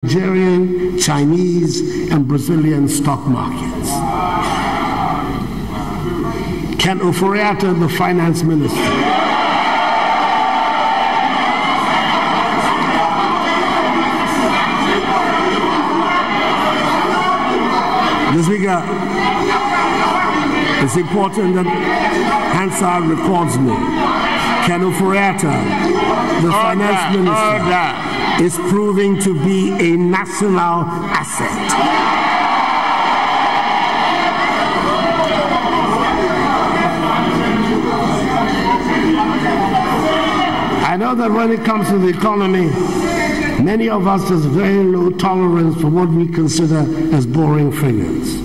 Nigerian, Chinese, and Brazilian stock markets. Ken Ofori-Atta, the finance minister, Mr. Speaker, it's important that Hansard records me. Ken Ofori-Atta, the finance minister, is proving to be a national asset. I know that when it comes to the economy, many of us have very low tolerance for what we consider as boring figures.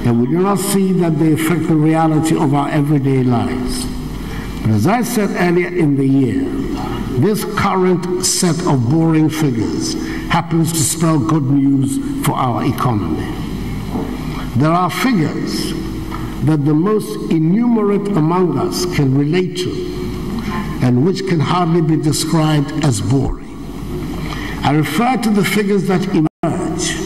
And we do not see that they affect the reality of our everyday lives. But as I said earlier in the year, this current set of boring figures happens to spell good news for our economy. There are figures that the most innumerate among us can relate to and which can hardly be described as boring. I refer to the figures that emerge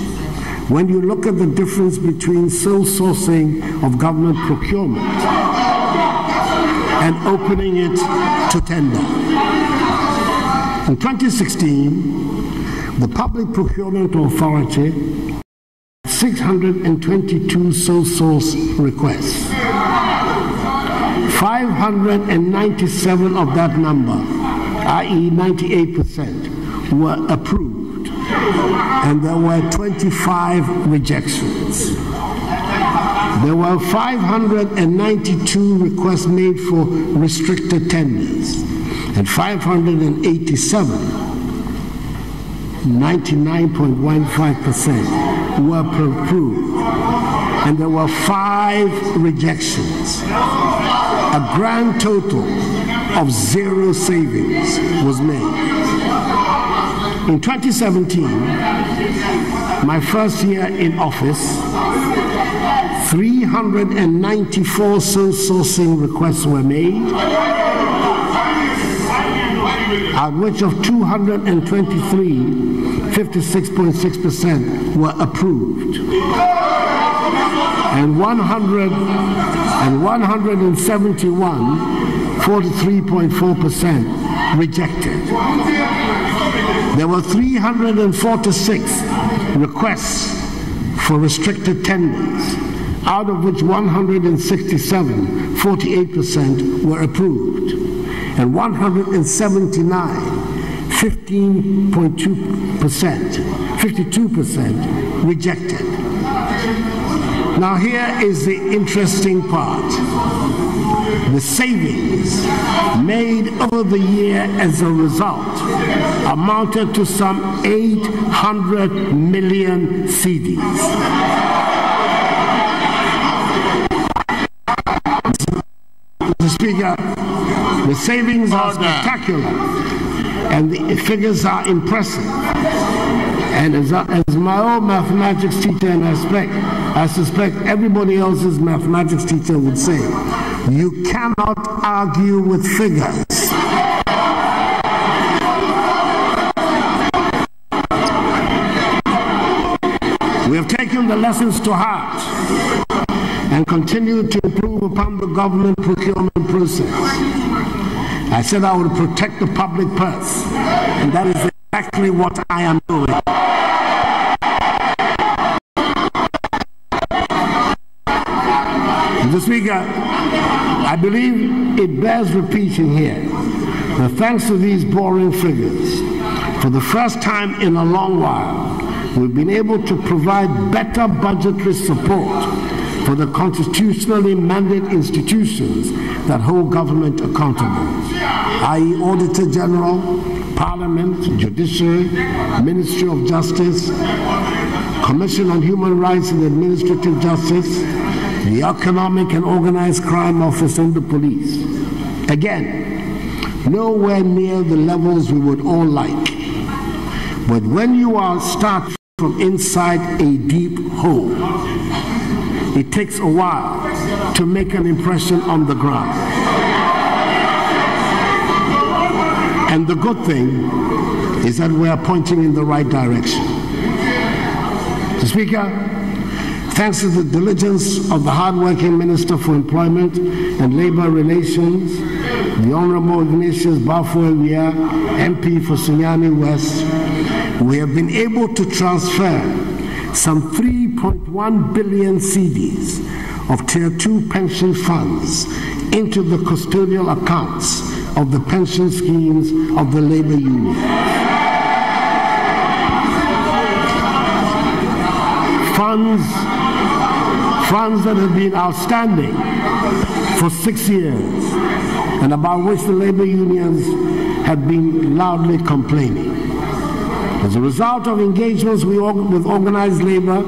when you look at the difference between sole sourcing of government procurement and opening it to tender. In 2016, the Public Procurement Authority had 622 sole source requests. 597 of that number, i.e. 98%, were approved, and there were 25 rejections. There were 592 requests made for restricted tenders, and 587, 99.15%, were approved, and there were 5 rejections. A grand total of 0 savings was made. In 2017, my first year in office, 394 sole sourcing requests were made, out of which of 223, 56.6% were approved, and 171, 43.4%, rejected. There were 346 requests for restricted tenders, out of which 167, 48%, were approved, and 179, 15.2%, 52%, rejected. Now here is the interesting part. The savings made over the year as a result amounted to some 800 million cedis. Mr. Speaker, the savings are spectacular and the figures are impressive. And as my old mathematics teacher, and I suspect everybody else's mathematics teacher would say, you cannot argue with figures. We have taken the lessons to heart and continue to improve upon the government procurement process. I said I would protect the public purse, and that is exactly what I am doing. Mr. Speaker, I believe it bears repeating here that thanks to these boring figures, for the first time in a long while, we've been able to provide better budgetary support for the constitutionally mandated institutions that hold government accountable, i.e. Auditor General, Parliament, Judiciary, Ministry of Justice, Commission on Human Rights and Administrative Justice, the Economic and Organized Crime Office, and the police. Again, nowhere near the levels we would all like. But when you start from inside a deep hole, it takes a while to make an impression on the ground. And the good thing is that we are pointing in the right direction. Mr. Speaker, thanks to the diligence of the hard-working Minister for Employment and Labour Relations, the Honourable Ignatius Bafo-Awia, MP for Sunyani West, we have been able to transfer some 3.1 billion cedis of Tier 2 pension funds into the custodial accounts of the pension schemes of the labour unions. Funds that have been outstanding for 6 years and about which the labour unions have been loudly complaining. As a result of engagements with organised labour,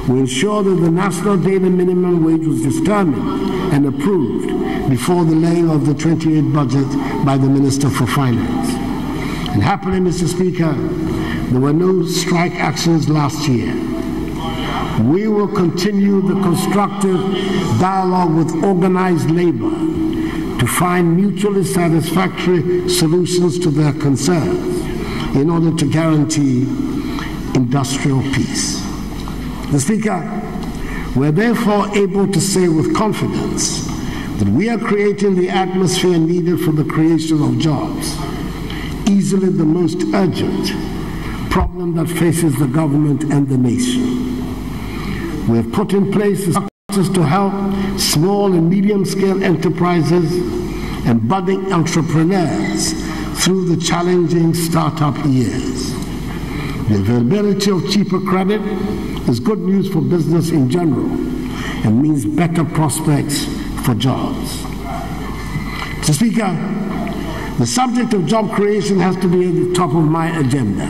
we ensured that the national daily minimum wage was determined and approved before the laying of the 28 budget by the Minister for Finance. And happily, Mr. Speaker, there were no strike actions last year. We will continue the constructive dialogue with organised labour to find mutually satisfactory solutions to their concerns in order to guarantee industrial peace. Mr. Speaker, we are therefore able to say with confidence that we are creating the atmosphere needed for the creation of jobs, easily the most urgent problem that faces the government and the nation. We have put in place structures to help small and medium-scale enterprises and budding entrepreneurs through the challenging startup years. The availability of cheaper credit is good news for business in general and means better prospects for jobs. Mr. Speaker, the subject of job creation has to be at the top of my agenda.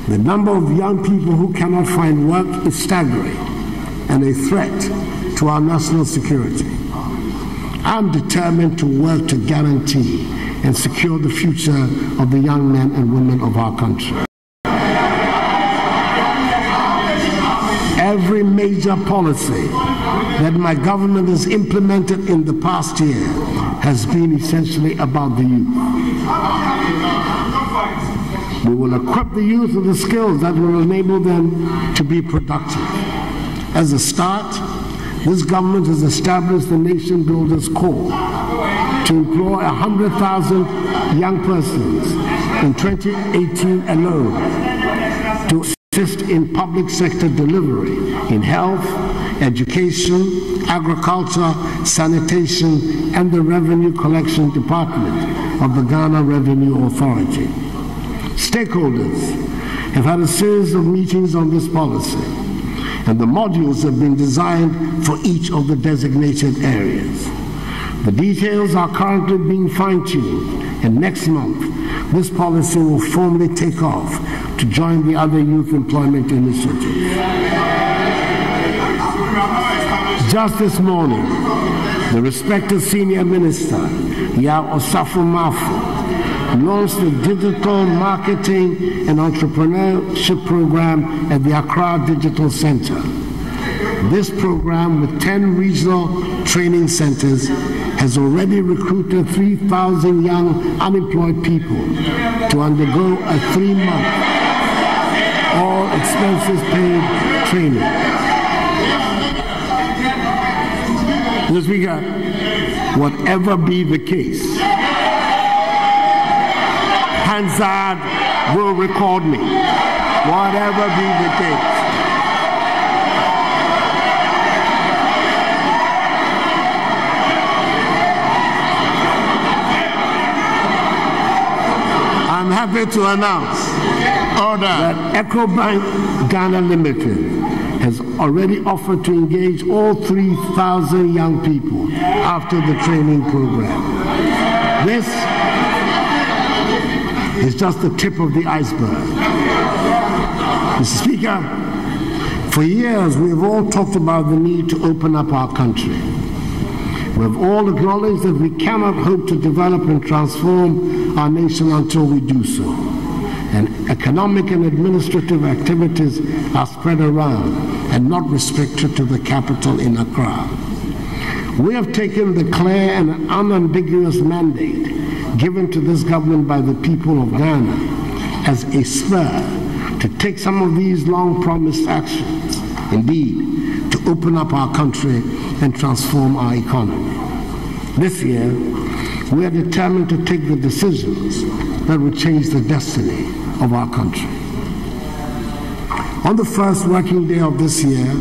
The number of young people who cannot find work is staggering and a threat to our national security. I'm determined to work to guarantee and secure the future of the young men and women of our country. Every major policy that my government has implemented in the past year has been essentially about the youth. We will equip the youth with the skills that will enable them to be productive. As a start, this government has established the Nation Builders Corps to employ 100,000 young persons in 2018 alone to assist in public sector delivery in health, education, agriculture, sanitation, and the revenue collection department of the Ghana Revenue Authority. Stakeholders have had a series of meetings on this policy, and the modules have been designed for each of the designated areas. The details are currently being fine-tuned, and next month, this policy will formally take off to join the other youth employment initiatives. Just this morning, the respected senior minister, Ya Osafo Mafo, launched the Digital Marketing and Entrepreneurship Program at the Accra Digital Center. This program, with 10 regional training centers, has already recruited 3,000 young unemployed people to undergo a 3-month, all expenses paid training. Mr. Speaker, whatever be the case, Hansard will record me, whatever be the case. I'm happy to announce that EcoBank Ghana Limited has already offered to engage all 3,000 young people after the training program. This is just the tip of the iceberg. Mr. Speaker, for years we have all talked about the need to open up our country. We have all acknowledged that we cannot hope to develop and transform our nation until we do so. And economic and administrative activities are spread around and not restricted to the capital in Accra. We have taken the clear and unambiguous mandate given to this government by the people of Ghana as a spur to take some of these long-promised actions, indeed, to open up our country and transform our economy. This year, we are determined to take the decisions that will change the destiny of our country. On the first working day of this year,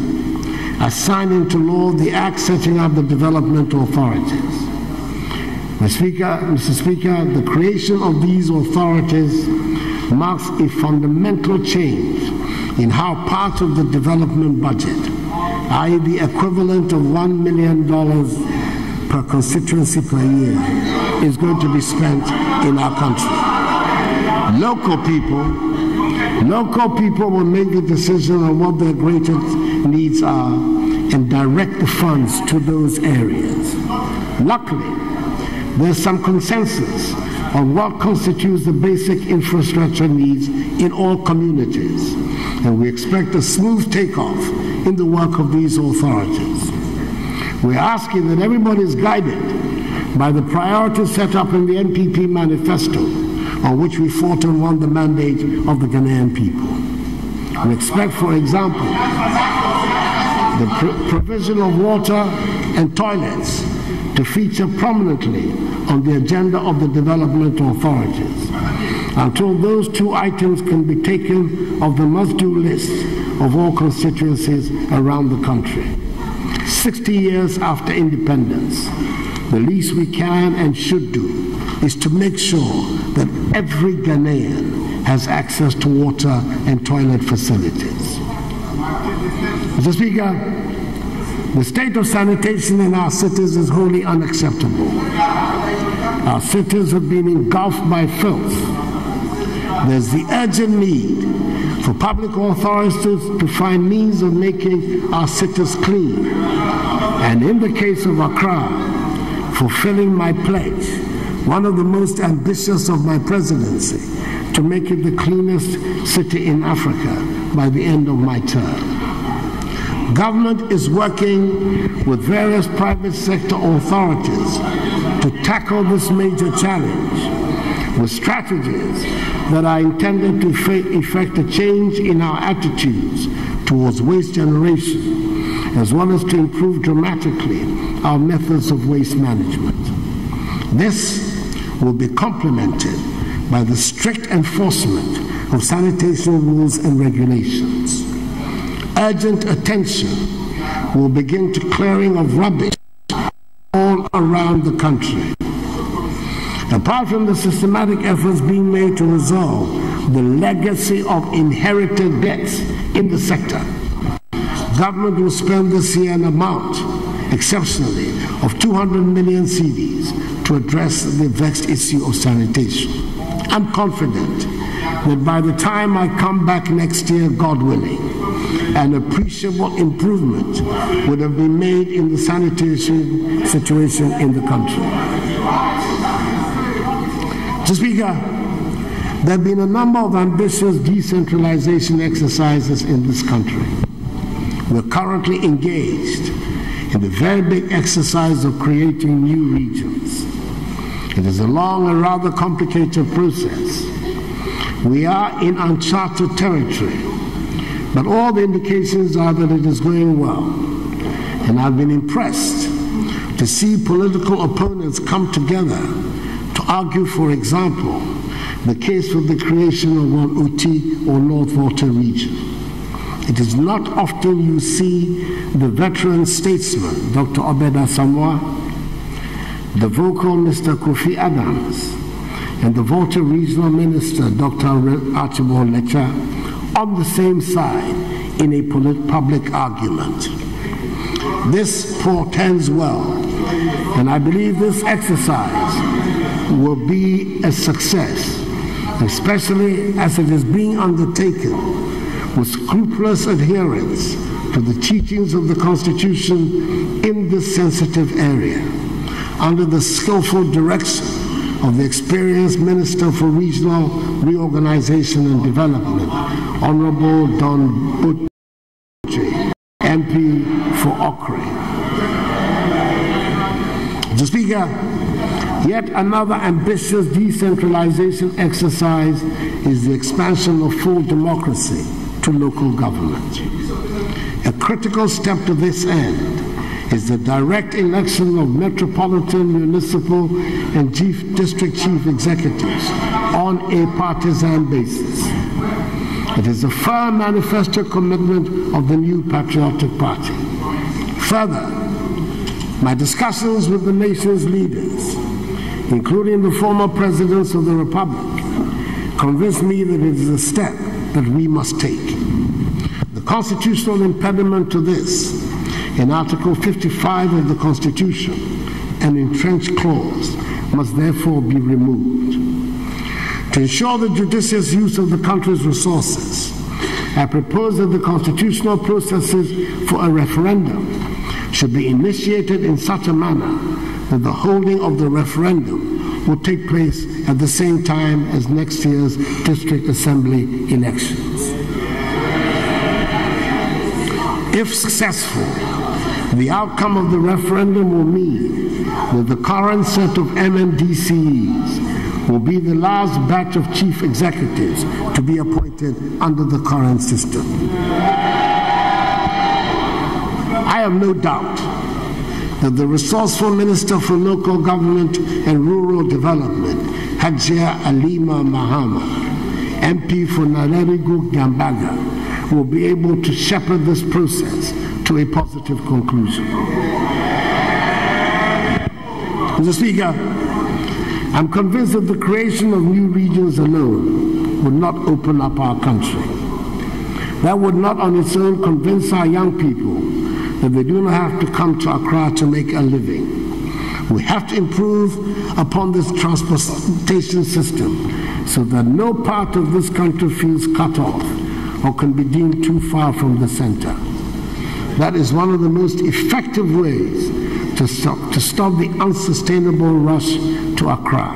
I signed into law the Act setting up the Developmental authorities. Mr. Speaker, the creation of these authorities marks a fundamental change in how part of the development budget, i.e. the equivalent of $1 million per constituency per year, is going to be spent in our country. Local people will make the decision on what their greatest needs are and direct the funds to those areas. Luckily, there's some consensus on what constitutes the basic infrastructure needs in all communities, and we expect a smooth takeoff in the work of these authorities. We're asking that everybody is guided by the priorities set up in the NPP manifesto, on which we fought and won the mandate of the Ghanaian people. We expect, for example, the provision of water and toilets to feature prominently on the agenda of the developmental authorities, until those two items can be taken off the must-do list of all constituencies around the country. 60 years after independence, the least we can and should do is to make sure that every Ghanaian has access to water and toilet facilities. Mr. Speaker, the state of sanitation in our cities is wholly unacceptable. Our cities have been engulfed by filth. There's the urgent need for public authorities to find means of making our cities clean. And in the case of Accra, fulfilling my pledge, one of the most ambitious of my presidency, to make it the cleanest city in Africa by the end of my term. Government is working with various private sector authorities to tackle this major challenge with strategies that are intended to effect a change in our attitudes towards waste generation, as well as to improve dramatically our methods of waste management. This will be complemented by the strict enforcement of sanitation rules and regulations. Urgent attention will begin to clearing of rubbish all around the country. Apart from the systematic efforts being made to resolve the legacy of inherited debts in the sector, government will spend this year an amount, exceptionally, of 200 million cedis to address the vexed issue of sanitation. I'm confident that by the time I come back next year, God willing, an appreciable improvement would have been made in the sanitation situation in the country. Mr. Speaker, there have been a number of ambitious decentralization exercises in this country. We're currently engaged in the very big exercise of creating new regions. It is a long and rather complicated process. We are in uncharted territory, but all the indications are that it is going well. And I've been impressed to see political opponents come together to argue, for example, the case for the creation of one Uti or North Volta region. It is not often you see the veteran statesman, Dr. Obeda Samoa, the vocal Mr. Kofi Adams, and the Volta Regional Minister, Dr. Archibald Lecha, on the same side in a public argument. This portends well, and I believe this exercise will be a success, especially as it is being undertaken with scrupulous adherence to the teachings of the Constitution in this sensitive area, under the skillful direction of the experienced Minister for Regional Reorganization and Development, Honorable Don Butchie, MP for Okre. Mr. Speaker, Yet another ambitious decentralization exercise is the expansion of full democracy to local government. A critical step to this end is the direct election of metropolitan, municipal, and district chief executives on a partisan basis. It is a firm manifesto commitment of the New Patriotic Party. Further, my discussions with the nation's leaders, including the former presidents of the Republic, convinced me that it is a step that we must take. The constitutional impediment to this, in Article 55 of the Constitution, an entrenched clause, must therefore be removed. To ensure the judicious use of the country's resources, I propose that the constitutional processes for a referendum should be initiated in such a manner that the holding of the referendum will take place at the same time as next year's district assembly elections. If successful, the outcome of the referendum will mean that the current set of MMDCEs will be the last batch of chief executives to be appointed under the current system. I have no doubt that the resourceful Minister for Local Government and Rural Development, Hajia Alima Mahama, MP for Narerigu Gambaga, will be able to shepherd this process to a positive conclusion. Mr. Speaker, I'm convinced that the creation of new regions alone would not open up our country. That would not on its own convince our young people that they do not have to come to Accra to make a living. We have to improve upon this transportation system so that no part of this country feels cut off or can be deemed too far from the center. That is one of the most effective ways to stop the unsustainable rush to Accra.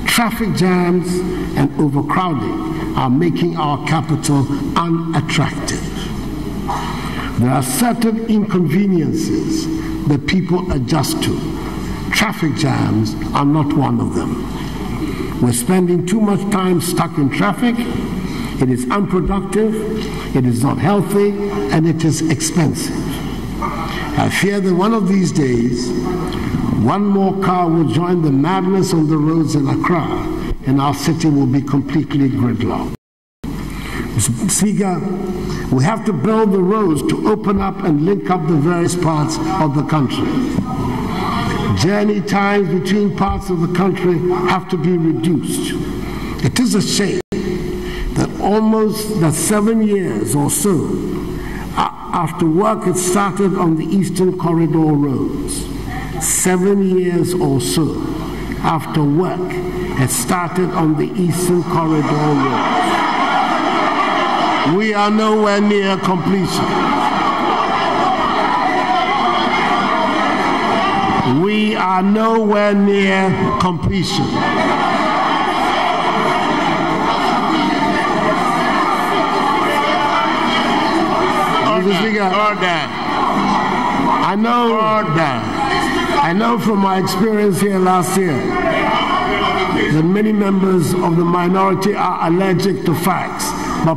Traffic jams and overcrowding are making our capital unattractive. There are certain inconveniences that people adjust to. Traffic jams are not one of them. We're spending too much time stuck in traffic. It is unproductive, it is not healthy, and it is expensive. I fear that one of these days, one more car will join the madness on the roads in Accra, and our city will be completely gridlocked. Mr. Speaker, we have to build the roads to open up and link up the various parts of the country. Journey times between parts of the country have to be reduced. It is a shame that almost 7 years or so after work had started on the Eastern Corridor roads, 7 years or so after work had started on the Eastern Corridor roads, we are nowhere near completion. We are nowhere near completion. I know from my experience here last year that many members of the minority are allergic to facts, but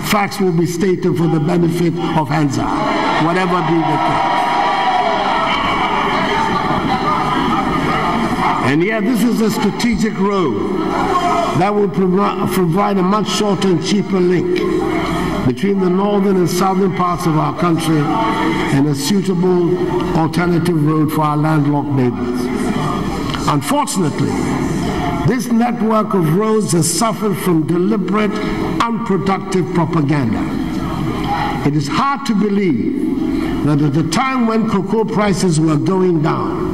facts will be stated for the benefit of Hansa, whatever be the case. And yet this is a strategic road that will provide a much shorter and cheaper link between the northern and southern parts of our country and a suitable alternative road for our landlocked neighbors. Unfortunately, this network of roads has suffered from deliberate, unproductive propaganda. It is hard to believe that at the time when cocoa prices were going down,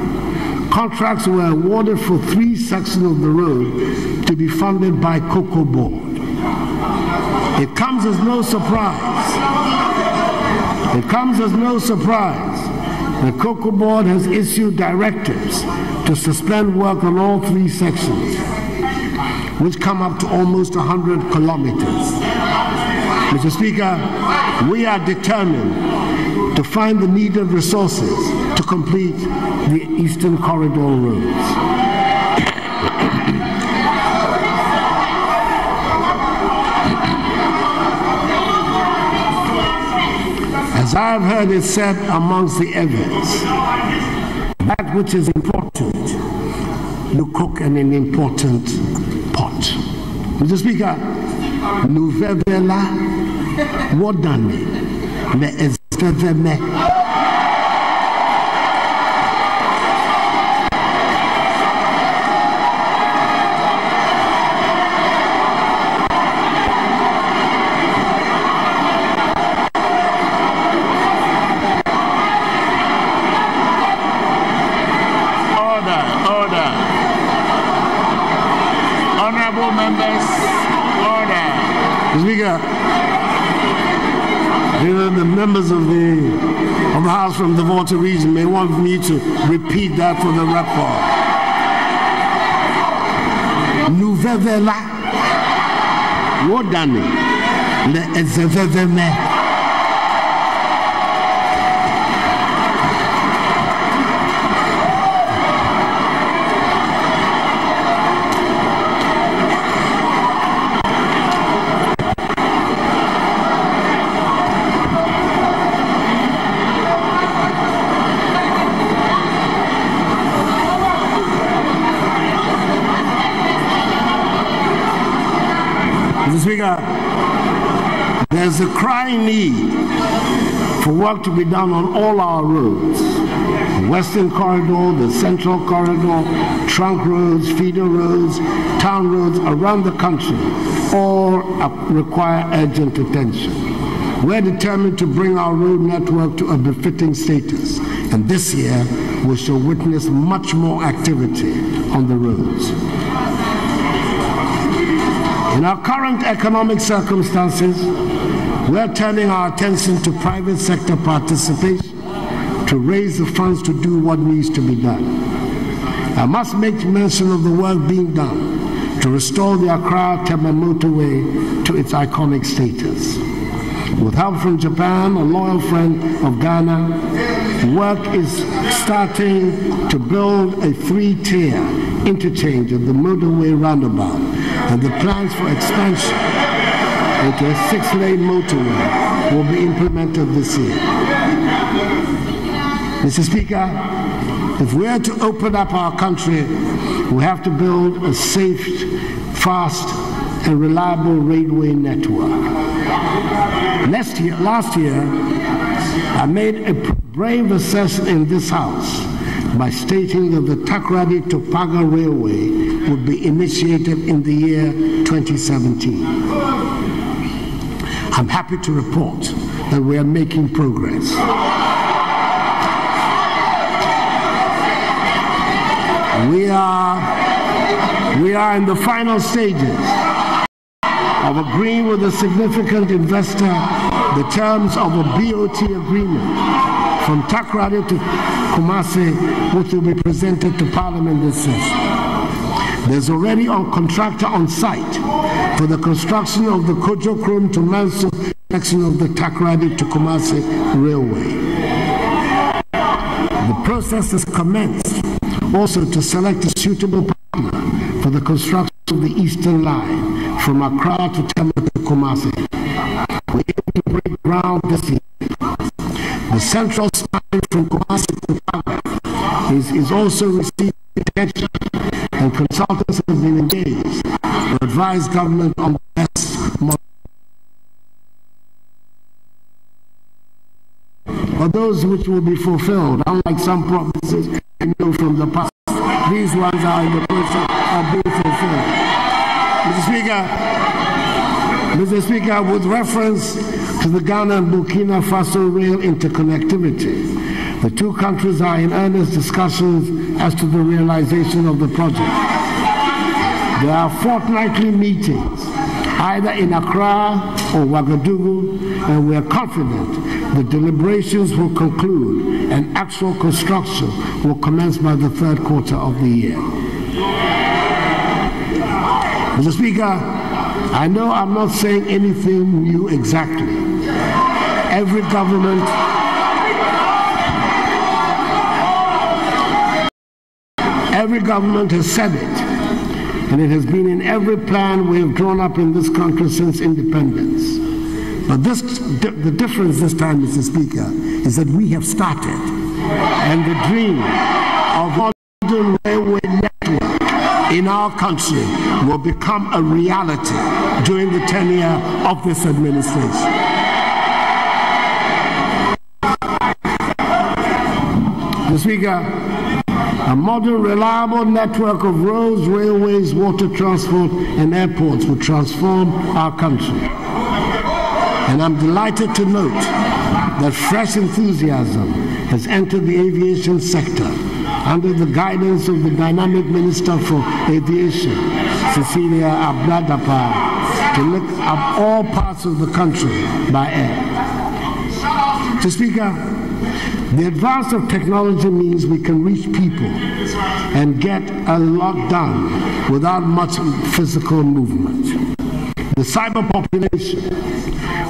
contracts were awarded for 3 sections of the road to be funded by Cocoa Board. It comes as no surprise. It comes as no surprise that Cocoa Board has issued directives to suspend work on all 3 sections, which come up to almost 100 kilometers. Mr. Speaker, we are determined to find the needed resources to to complete the Eastern Corridor roads. As I have heard it said amongst the others, that which is important, you cook in an important pot. Mr. Speaker, nous verrons what done mais est-ce the members of the House from the Volta region may want me to repeat that for the record. Nous verrons là, what done le exévément. Speaker, there's a crying need for work to be done on all our roads. The Western Corridor, the Central Corridor, trunk roads, feeder roads, town roads around the country all require urgent attention. We're determined to bring our road network to a befitting status, and this year we shall witness much more activity on the roads. In our current economic circumstances, we're turning our attention to private sector participation to raise the funds to do what needs to be done. I must make mention of the work being done to restore the Accra-Tema motorway to its iconic status. With help from Japan, a loyal friend of Ghana, work is starting to build a 3-tier interchange of the motorway roundabout, and the plans for expansion into a 6-lane motorway will be implemented this year. Mr. Speaker, if we are to open up our country, we have to build a safe, fast, and reliable railway network. Last year, I made a brave assertion in this House by stating that the Takoradi to Paga Railway would be initiated in the year 2017. I'm happy to report that we are making progress. We are in the final stages of agreeing with a significant investor the terms of a BOT agreement from Takoradi to Kumasi, which will be presented to Parliament this session. There's already a contractor on site for the construction of the Kojo Krom to Manso section of the Takoradi to Kumasi Railway. The process has commenced also to select a suitable partner for the construction of the Eastern Line from Accra to Tema to Kumasi. We aim to break ground this year. The central spine from Kumasi to Paga is also receiving attention, and consultants have been engaged to advise government on the best model. Or those which will be fulfilled, unlike some promises I know from the past. These ones are in the process of being fulfilled. Mr. Speaker, with reference to the Ghana and Burkina Faso rail interconnectivity, the two countries are in earnest discussions as to the realization of the project. There are fortnightly meetings, either in Accra or Ouagadougou, and we are confident the deliberations will conclude and actual construction will commence by the third quarter of the year. Mr. Speaker, I know I'm not saying anything new exactly. Every government Every government has said it, and it has been in every plan we have drawn up in this country since independence. But the difference this time, Mr. Speaker, is that we have started, and the dream of modern railway network in our country will become a reality during the tenure of this administration. Mr. Speaker, a modern, reliable network of roads, railways, water transport, and airports will transform our country. And I'm delighted to note that fresh enthusiasm has entered the aviation sector under the guidance of the dynamic Minister for Aviation, Cecilia Abladapa, to look up all parts of the country by air. Mr. Speaker, the advance of technology means we can reach people and get a lot done without much physical movement. The cyber population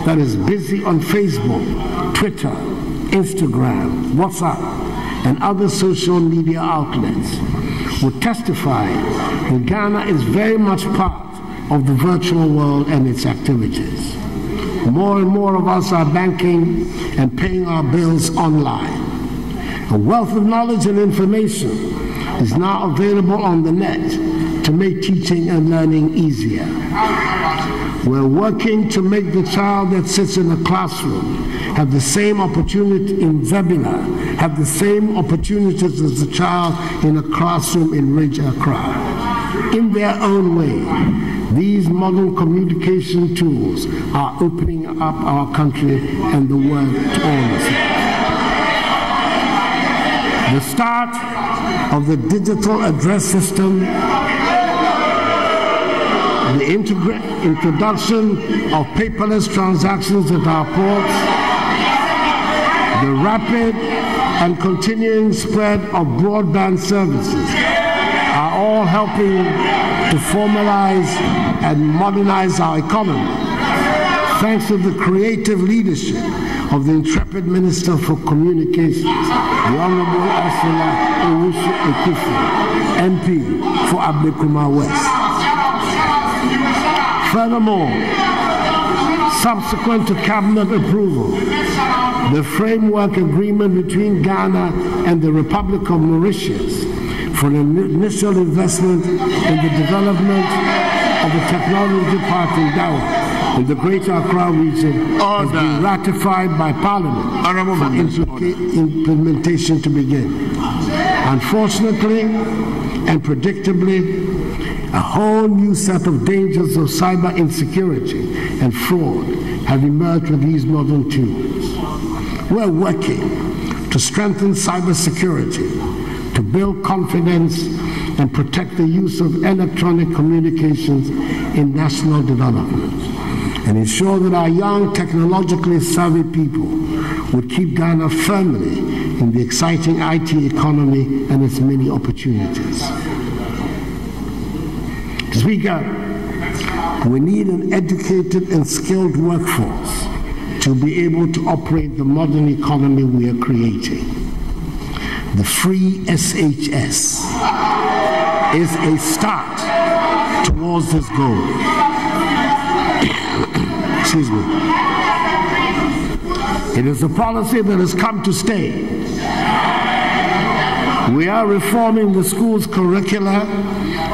that is busy on Facebook, Twitter, Instagram, WhatsApp, and other social media outlets will testify that Ghana is very much part of the virtual world and its activities. More and more of us are banking and paying our bills online. A wealth of knowledge and information is now available on the net to make teaching and learning easier. We're working to make the child that sits in a classroom have the same opportunity in webinar, have the same opportunities as the child in a classroom in Ridge Accra. In their own way, these modern communication tools are opening up our country and the world to all of us. The start of the digital address system, the introduction of paperless transactions at our ports, the rapid and continuing spread of broadband services are all helping to formalize and modernize our economy, thanks to the creative leadership of the intrepid Minister for Communications, the Honorable Ursula Ekufu, MP for Ablekuma West. Furthermore, subsequent to Cabinet approval, the framework agreement between Ghana and the Republic of Mauritius for an initial investment in the development of the technology park in Dawa in the Greater Accra region has been ratified by Parliament for implementation to begin. Unfortunately and predictably, a whole new set of dangers of cyber insecurity and fraud have emerged with these modern tools. We're working to strengthen cybersecurity, to build confidence and protect the use of electronic communications in national development, and ensure that our young, technologically savvy people would keep Ghana firmly in the exciting IT economy and its many opportunities. Speaker, we need an educated and skilled workforce to be able to operate the modern economy we are creating. The free SHS is a start towards this goal. Excuse me. It is a policy that has come to stay. We are reforming the school's curricula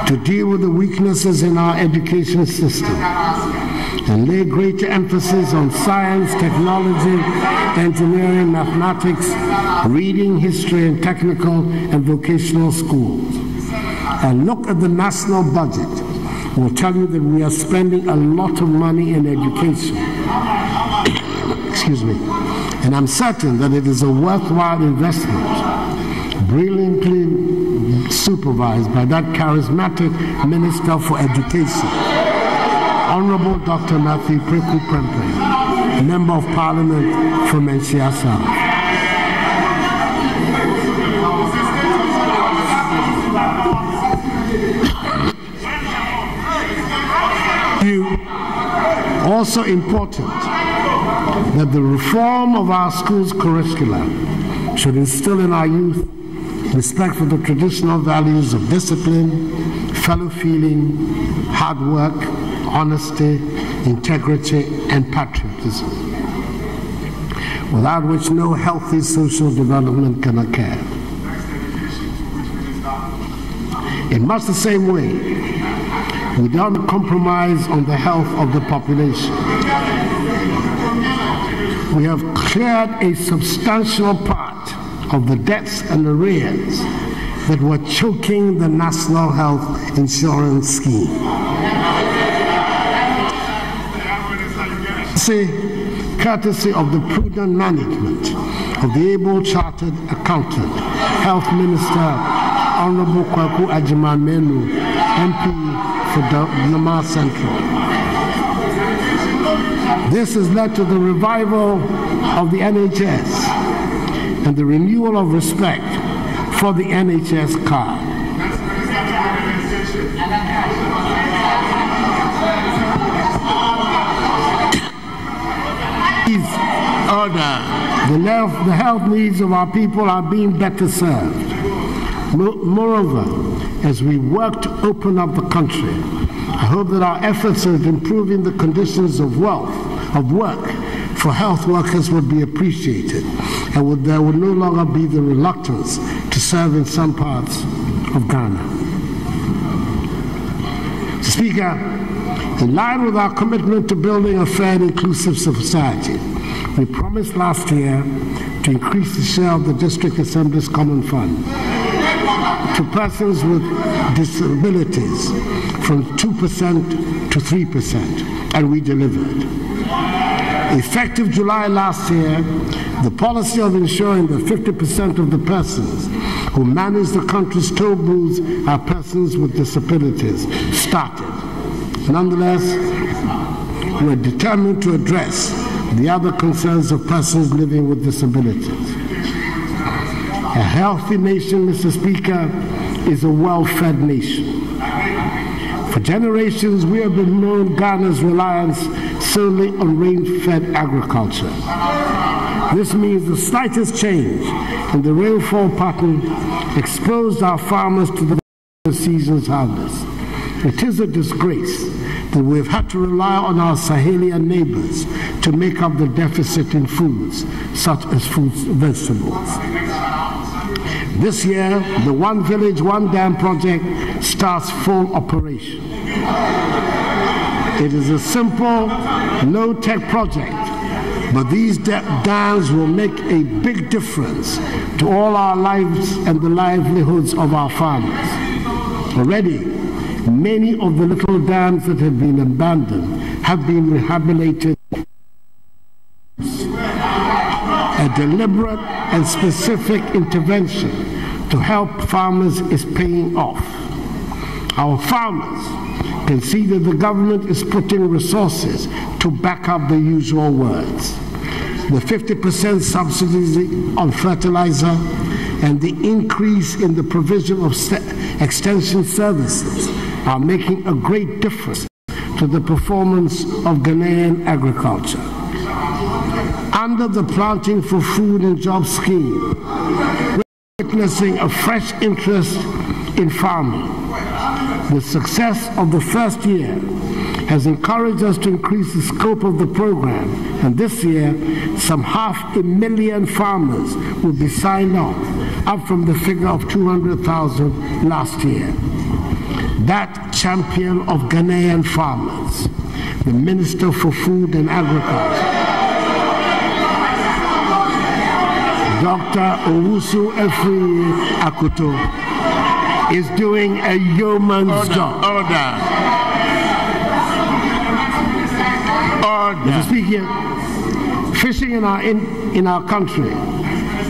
to deal with the weaknesses in our education system and lay greater emphasis on science, technology, engineering, mathematics, reading, history, and technical and vocational schools. A look at the national budget will tell you that we are spending a lot of money in education. Excuse me. And I'm certain that it is a worthwhile investment, brilliantly supervised by that charismatic Minister for Education, Honorable Dr. Matthew Preku Prempeh, Member of Parliament from Menchia South. Also important that the reform of our schools' curricula should instill in our youth respect for the traditional values of discipline, fellow feeling, hard work, honesty, integrity, and patriotism, without which no healthy social development can occur. In much the same way, we don't compromise on the health of the population. We have cleared a substantial part of the debts and arrears that were choking the National Health Insurance Scheme. Courtesy of the prudent management of the able chartered accountant, Health Minister Honorable Kwaku Agyemang-Menu, MP for Namar Central. This has led to the revival of the NHS and the renewal of respect for the NHS card. The health needs of our people are being better served. Moreover, as we work to open up the country, I hope that our efforts at improving the conditions of work for health workers will be appreciated, and there will no longer be the reluctance to serve in some parts of Ghana. Speaker, in line with our commitment to building a fair and inclusive society, we promised last year to increase the share of the District Assembly's Common Fund to persons with disabilities from 2% to 3%, and we delivered. Effective July last year, the policy of ensuring that 50% of the persons who manage the country's toll booths are persons with disabilities started. Nonetheless, we are determined to address the other concerns of persons living with disabilities. A healthy nation, Mr. Speaker, is a well-fed nation. For generations, we have been known Ghana's reliance solely on rain-fed agriculture. This means the slightest change in the rainfall pattern exposed our farmers to the season's harvest. It is a disgrace that we have had to rely on our Sahelian neighbors to make up the deficit in foods, such as vegetables. This year, the One Village, One Dam project starts full operation. It is a simple, low-tech project, but these dams will make a big difference to all our lives and the livelihoods of our farmers. Already, many of the little dams that have been abandoned have been rehabilitated. A deliberate and specific intervention to help farmers is paying off. Our farmers can see that the government is putting resources to back up the usual words. The 50% subsidies on fertilizer and the increase in the provision of extension services are making a great difference to the performance of Ghanaian agriculture. Under the Planting for Food and Jobs scheme, we're witnessing a fresh interest in farming. The success of the first year has encouraged us to increase the scope of the program, and this year, some 500,000 farmers will be signed up from the figure of 200,000 last year. That champion of Ghanaian farmers, the Minister for Food and Agriculture, Dr. Owusu Efri Akuto, is doing a yeoman's job. Mr. Speaker, fishing in our country,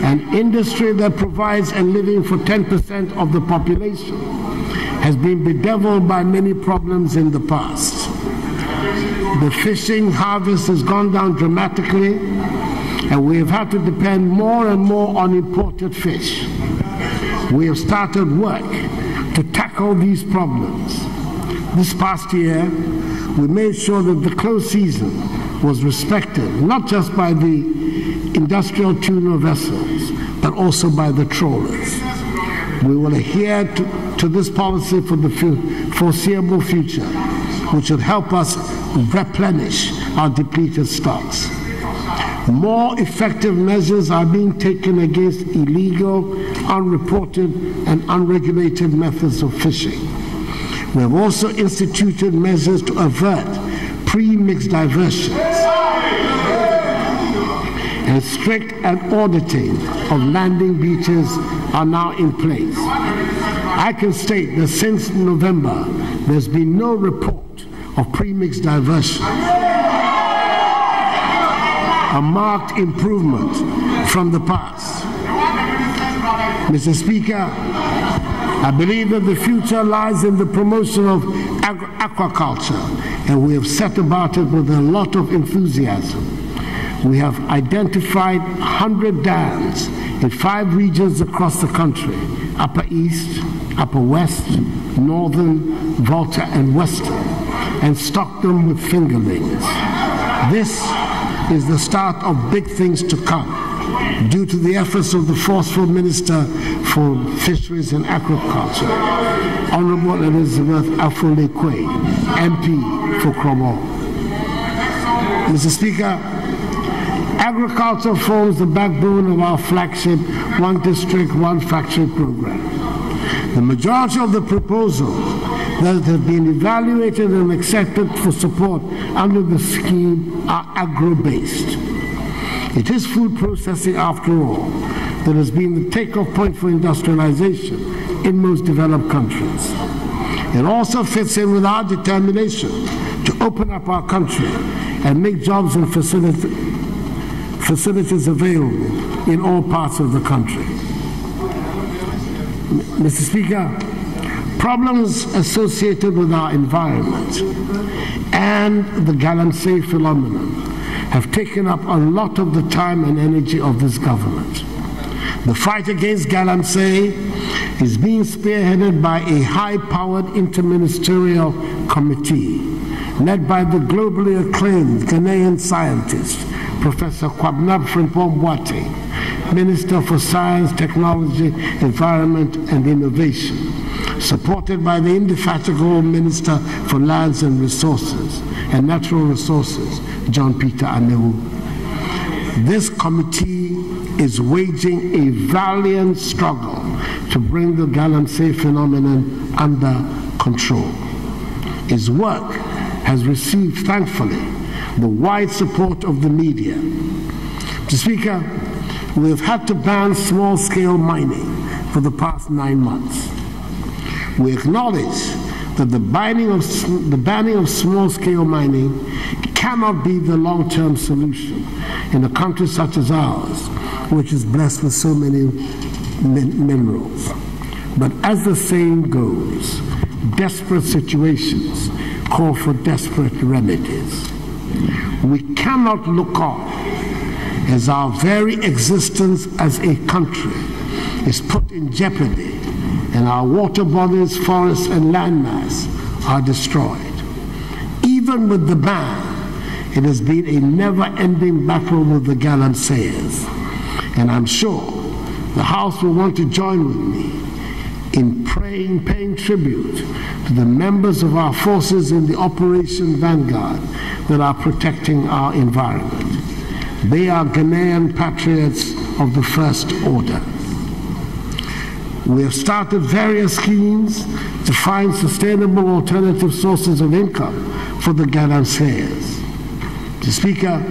an industry that provides a living for 10% of the population, has been bedeviled by many problems in the past. The fishing harvest has gone down dramatically, and we have had to depend more and more on imported fish. We have started work to tackle these problems. This past year, we made sure that the close season was respected, not just by the industrial tuna vessels, but also by the trawlers. We will adhere to this policy for the foreseeable future, which should help us replenish our depleted stocks. More effective measures are being taken against illegal, unreported, and unregulated methods of fishing. We have also instituted measures to avert pre-mixed diversions, and strict auditing of landing beaches are now in place. I can state that since November, there's been no report of pre-mixed diversion, a marked improvement from the past. Mr. Speaker, I believe that the future lies in the promotion of aquaculture, and we have set about it with a lot of enthusiasm. We have identified 100 dams in 5 regions across the country: Upper East, Upper West, Northern, Volta, and Western, and stocked them with fingerlings. This is the start of big things to come, due to the efforts of the forceful Minister for Fisheries and Agriculture, Honorable Elizabeth Afule-Kwe, MP for Cromo. Mr. Speaker, agriculture forms the backbone of our flagship One District, One Factory program. The majority of the proposals that have been evaluated and accepted for support under the scheme are agro-based. It is food processing, after all, that has been the takeoff point for industrialization in most developed countries. It also fits in with our determination to open up our country and make jobs and facilities available in all parts of the country. Mr. Speaker, problems associated with our environment and the galamsey phenomenon have taken up a lot of the time and energy of this government. The fight against galamsey is being spearheaded by a high-powered interministerial committee led by the globally acclaimed Ghanaian scientist, Professor Kwabena Frimpong-Boateng, Minister for Science, Technology, Environment and Innovation, supported by the indefatigable Minister for Lands and Resources and Natural Resources, John Peter Anewu. This committee is waging a valiant struggle to bring the galamsey phenomenon under control. His work has received, thankfully, the wide support of the media. Mr. Speaker, we have had to ban small-scale mining for the past 9 months. We acknowledge that the banning of small-scale mining cannot be the long-term solution in a country such as ours, which is blessed with so many minerals. But as the saying goes, desperate situations call for desperate remedies. We cannot look on as our very existence as a country is put in jeopardy and our water bodies, forests, and landmass are destroyed. Even with the ban, it has been a never-ending battle with the galamseyers, and I'm sure the House will want to join with me in paying tribute to the members of our forces in the Operation Vanguard that are protecting our environment. They are Ghanaian patriots of the first order. We have started various schemes to find sustainable alternative sources of income for the galamseyers. Mr. Speaker,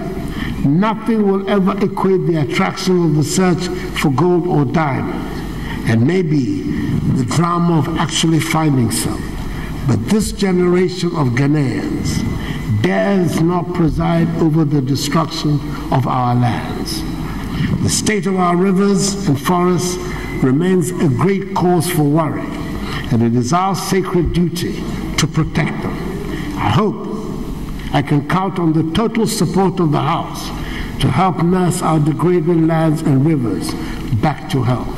nothing will ever equate the attraction of the search for gold or diamond, and maybe the drama of actually finding some. But this generation of Ghanaians dares not preside over the destruction of our lands. The state of our rivers and forests remains a great cause for worry, and it is our sacred duty to protect them. I hope I can count on the total support of the House to help nurse our degraded lands and rivers back to health.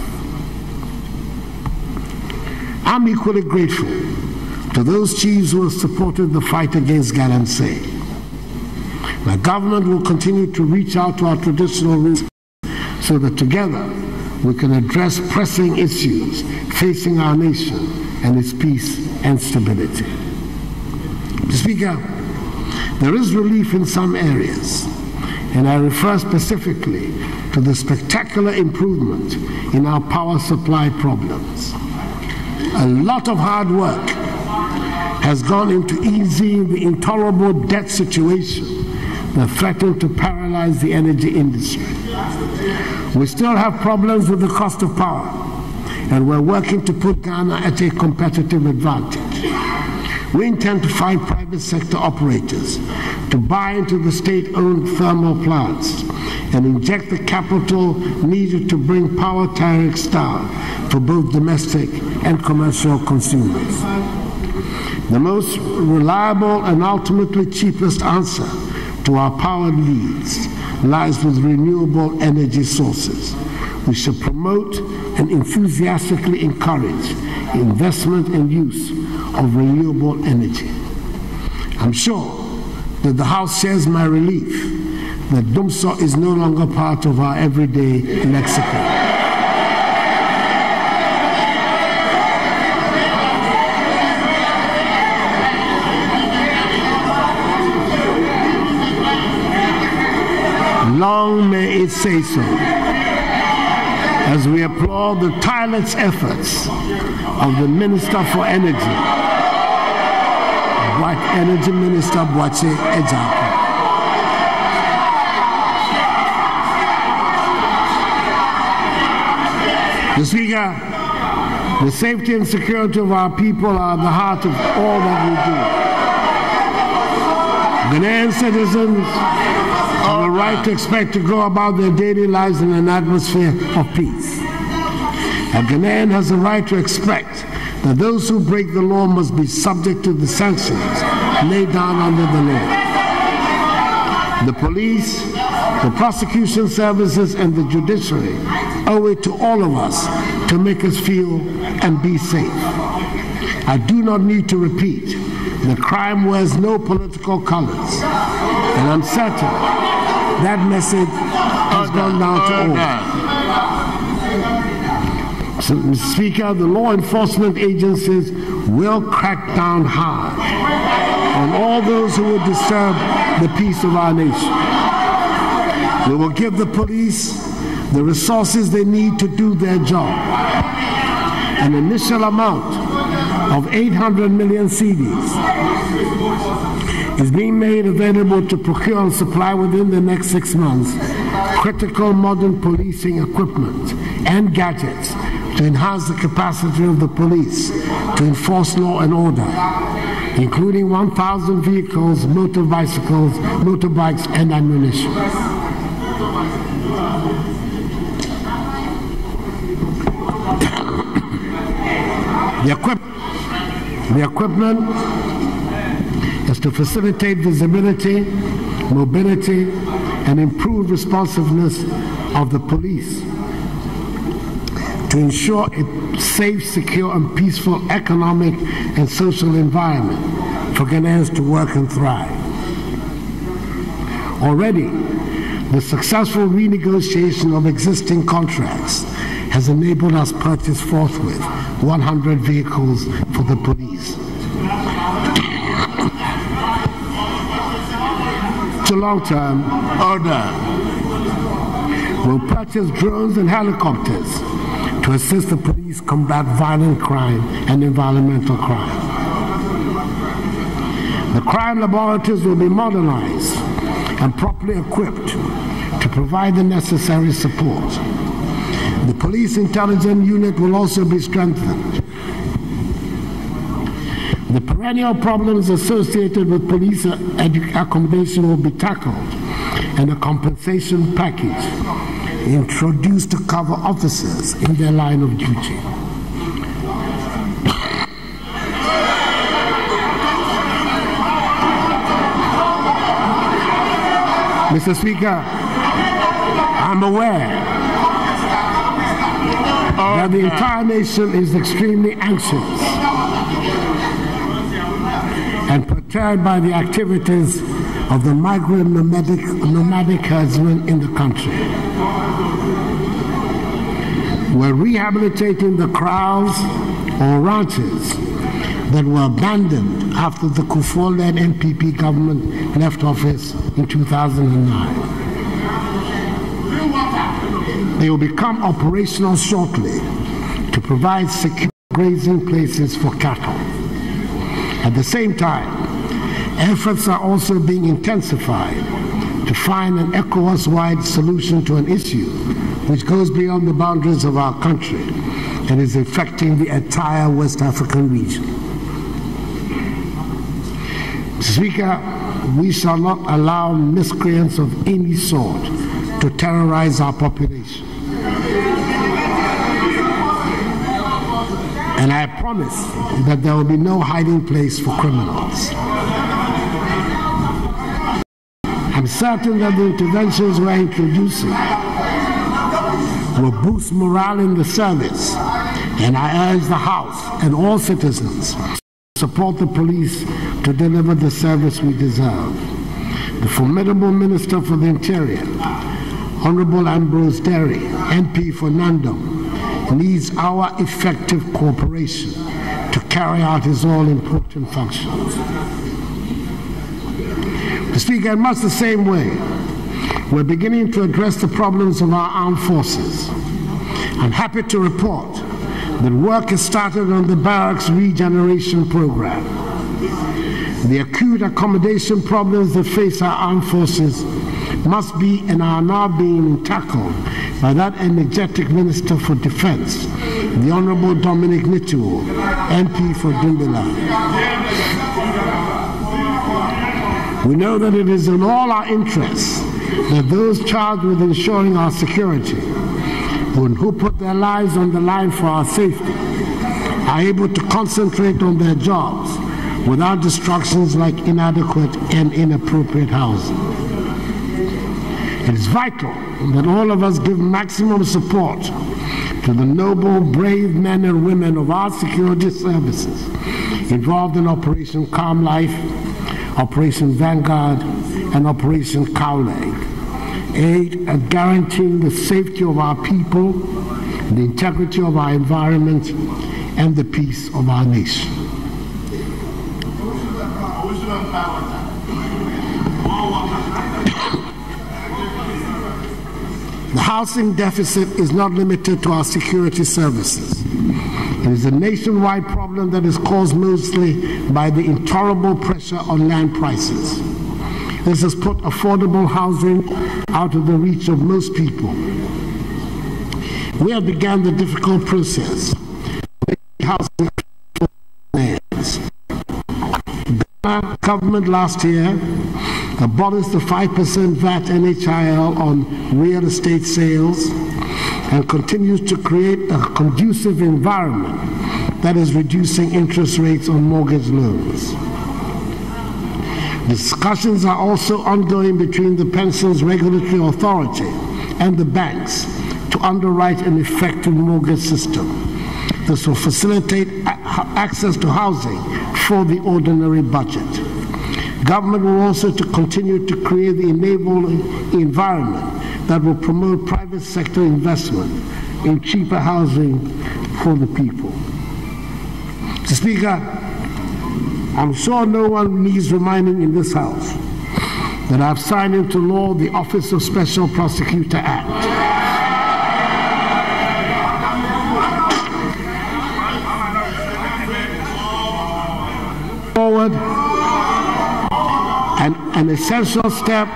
I'm equally grateful to those chiefs who have supported the fight against galamsey. My government will continue to reach out to our traditional roots so that together we can address pressing issues facing our nation and its peace and stability. Mr. Speaker, there is relief in some areas, and I refer specifically to the spectacular improvement in our power supply problems. A lot of hard work has gone into easing the intolerable debt situation that threatened to paralyze the energy industry. We still have problems with the cost of power, and we're working to put Ghana at a competitive advantage. We intend to find private sector operators to buy into the state-owned thermal plants and inject the capital needed to bring power tariffs down for both domestic and commercial consumers. The most reliable and ultimately cheapest answer to our power needs lies with renewable energy sources. We should promote and enthusiastically encourage investment and use of renewable energy. I'm sure that the House shares my relief that Dumso is no longer part of our everyday lexicon. Long may it say so, as we applaud the tireless efforts of the Minister for Energy, White Energy Minister Boache Ejaka. Mr. Speaker, the safety and security of our people are at the heart of all that we do. Ghanaian citizens have a right to expect to go about their daily lives in an atmosphere of peace. A Ghanaian has a right to expect that those who break the law must be subject to the sanctions laid down under the law. The police, the prosecution services, and the judiciary owe it to all of us to make us feel and be safe. I do not need to repeat that crime wears no political colors, and I'm certain that message has gone down to all. So, Mr. Speaker, the law enforcement agencies will crack down hard on all those who would disturb the peace of our nation. We will give the police the resources they need to do their job. An initial amount of 800 million cedis is being made available to procure and supply within the next 6 months critical modern policing equipment and gadgets to enhance the capacity of the police to enforce law and order, including 1,000 vehicles, motorbicycles, motorbikes, and ammunition. The equipment is to facilitate visibility, mobility, and improve responsiveness of the police to ensure a safe, secure, and peaceful economic and social environment for Ghanaians to work and thrive. Already, the successful renegotiation of existing contracts has enabled us purchase forthwith 100 vehicles for the police. To long-term order, we'll purchase drones and helicopters to assist the police combat violent crime and environmental crime. The crime laboratories will be modernized and properly equipped to provide the necessary support. The police intelligence unit will also be strengthened. The perennial problems associated with police accommodation will be tackled, and a compensation package introduced to cover officers in their line of duty. Mr. Speaker, I'm aware that the entire nation is extremely anxious and perturbed by the activities of the migrant nomadic herdsmen in the country. We're rehabilitating the kraals or ranches that were abandoned after the Kufuor-led NPP government left office in 2009. They will become operational shortly to provide secure grazing places for cattle. At the same time, efforts are also being intensified to find an ECOWAS-wide solution to an issue which goes beyond the boundaries of our country and is affecting the entire West African region. Mr. Speaker, we shall not allow miscreants of any sort to terrorize our population. And I promise that there will be no hiding place for criminals. I'm certain that the interventions we're introducing will boost morale in the service, and I urge the House and all citizens to support the police to deliver the service we deserve. The formidable Minister for the Interior, Honorable Ambrose Derry, MP for Nandom, needs our effective cooperation to carry out his all-important functions. Mr. Speaker, in much the same way, we're beginning to address the problems of our armed forces. I'm happy to report that work has started on the barracks regeneration program. The acute accommodation problems that face our armed forces must be and are now being tackled by that energetic Minister for Defense, the Honorable Dominic Nituo, MP for Dumbila. We know that it is in all our interests that those charged with ensuring our security, who put their lives on the line for our safety, are able to concentrate on their jobs without distractions like inadequate and inappropriate housing. It is vital that all of us give maximum support to the noble, brave men and women of our security services involved in Operation Calm Life, Operation Vanguard, and Operation Cowleg, aid at guaranteeing the safety of our people, the integrity of our environment, and the peace of our nation. The housing deficit is not limited to our security services. It is a nationwide problem that is caused mostly by the intolerable pressure on land prices. This has put affordable housing out of the reach of most people. We have begun the difficult process of making housing lands. The government last year abolished the 5% VAT NHIL on real estate sales and continues to create a conducive environment that is reducing interest rates on mortgage loans. Discussions are also ongoing between the Pensions Regulatory Authority and the banks to underwrite an effective mortgage system. This will facilitate access to housing for the ordinary budget. Government will also continue to create the enabling environment that will promote private sector investment in cheaper housing for the people. Mr. Speaker, I'm sure no one needs reminding in this House that I've signed into law the Office of Special Prosecutor Act. Forward, an essential step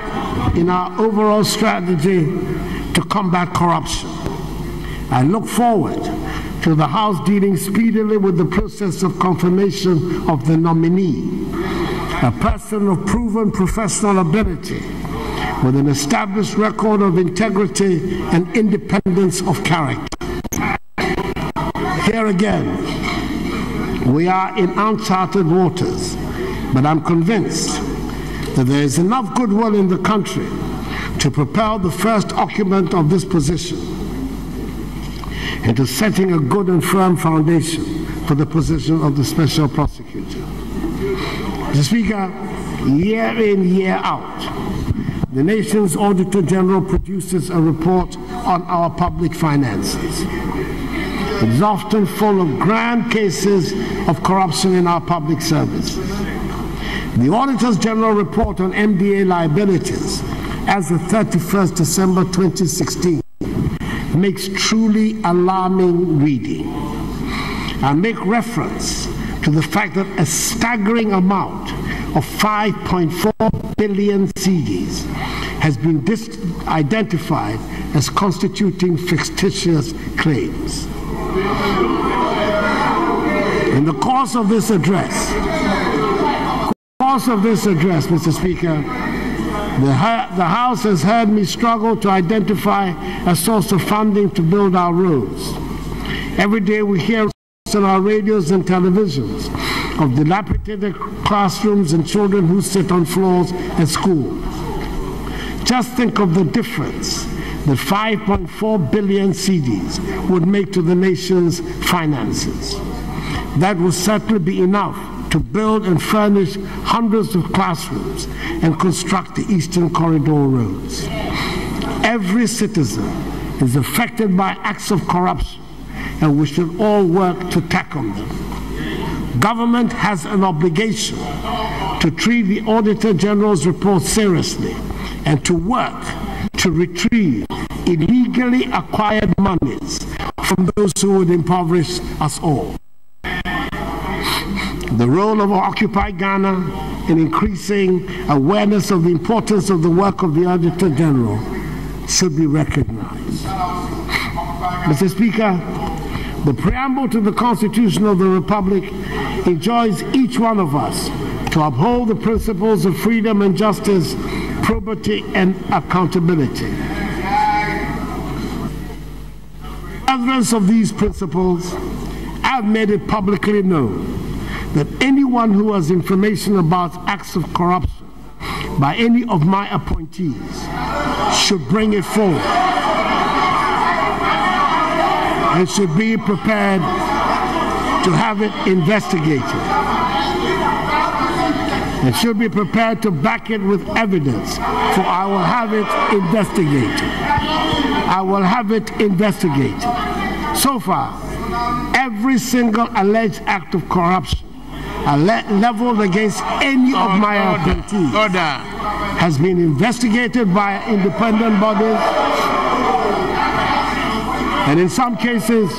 in our overall strategy to combat corruption. I look forward to the House dealing speedily with the process of confirmation of the nominee, a person of proven professional ability with an established record of integrity and independence of character. Here again, we are in uncharted waters, but I'm convinced that there is enough goodwill in the country to propel the first occupant of this position into setting a good and firm foundation for the position of the Special Prosecutor. Mr. Speaker, year in, year out, the nation's Auditor General produces a report on our public finances. It is often full of grand cases of corruption in our public services. The Auditor's General Report on MDA liabilities as of 31st December 2016 makes truly alarming reading. I make reference to the fact that a staggering amount of 5.4 billion cedis has been identified as constituting fictitious claims. In the course of this address, Mr. Speaker, the House has heard me struggle to identify a source of funding to build our roads. Every day we hear on our radios and televisions of dilapidated classrooms and children who sit on floors at school. Just think of the difference that 5.4 billion cedis would make to the nation's finances. That would certainly be enough to build and furnish hundreds of classrooms and construct the Eastern Corridor roads. Every citizen is affected by acts of corruption, and we should all work to tackle them. Government has an obligation to treat the Auditor General's report seriously and to work to retrieve illegally acquired monies from those who would impoverish us all. The role of Occupy Ghana in increasing awareness of the importance of the work of the Auditor General should be recognized. Mr. Speaker, the preamble to the Constitution of the Republic enjoins each one of us to uphold the principles of freedom and justice, probity and accountability. Furtherance of these principles, I have made it publicly known that anyone who has information about acts of corruption by any of my appointees should bring it forward and should be prepared to have it investigated. And should be prepared to back it with evidence, for I will have it investigated. I will have it investigated. So far, every single alleged act of corruption leveled against any of my appointees has been investigated by independent bodies, and in some cases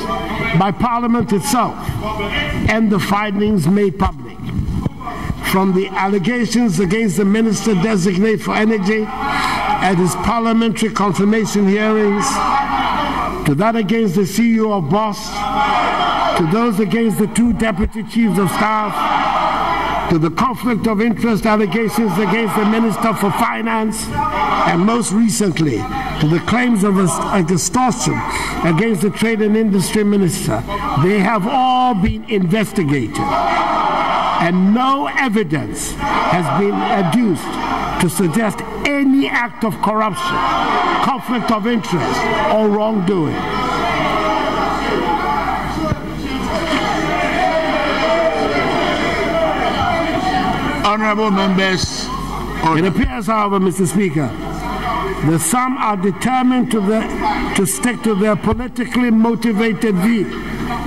by Parliament itself, and the findings made public. From the allegations against the Minister Designate for Energy at his parliamentary confirmation hearings, to that against the CEO of BOSS, to those against the 2 Deputy Chiefs of Staff, to the conflict of interest allegations against the Minister for Finance, and most recently to the claims of extortion against the Trade and Industry Minister. They have all been investigated, and no evidence has been adduced to suggest any act of corruption, conflict of interest, or wrongdoing. Honorable members, it appears, however, Mr. Speaker, that some are determined to stick to their politically motivated view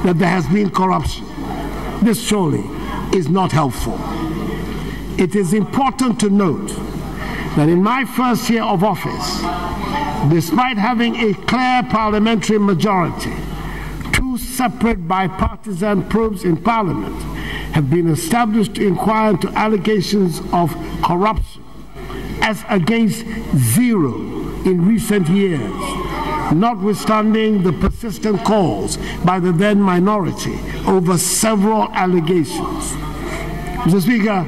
that there has been corruption. This surely is not helpful. It is important to note that in my first year of office, despite having a clear parliamentary majority, 2 separate bipartisan probes in Parliament have been established to inquire into allegations of corruption, as against 0 in recent years, notwithstanding the persistent calls by the then minority over several allegations. Mr. Speaker,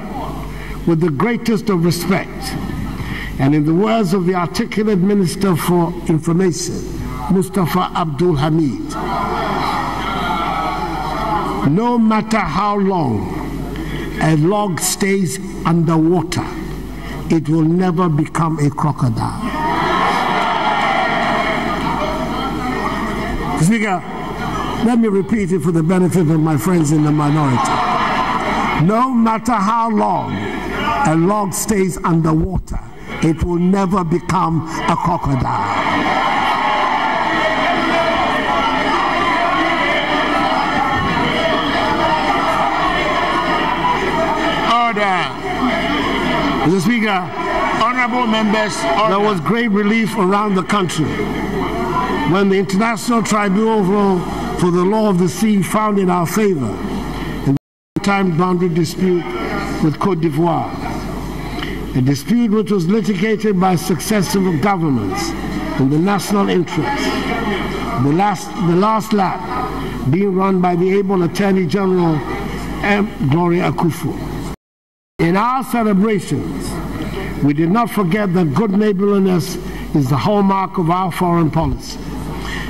with the greatest of respect, and in the words of the articulate Minister for Information, Mustafa Abdul Hamid, no matter how long a log stays underwater, it will never become a crocodile. Speaker, let me repeat it for the benefit of my friends in the minority. No matter how long a log stays underwater, it will never become a crocodile. Mr. Speaker, honorable members, there was great relief around the country when the International Tribunal for the Law of the Sea found in our favor in the time boundary dispute with Côte d'Ivoire, a dispute which was litigated by successive governments in the national interest, the last lap being run by the able Attorney General Gloria Akufo. In our celebrations, we did not forget that good neighborliness is the hallmark of our foreign policy.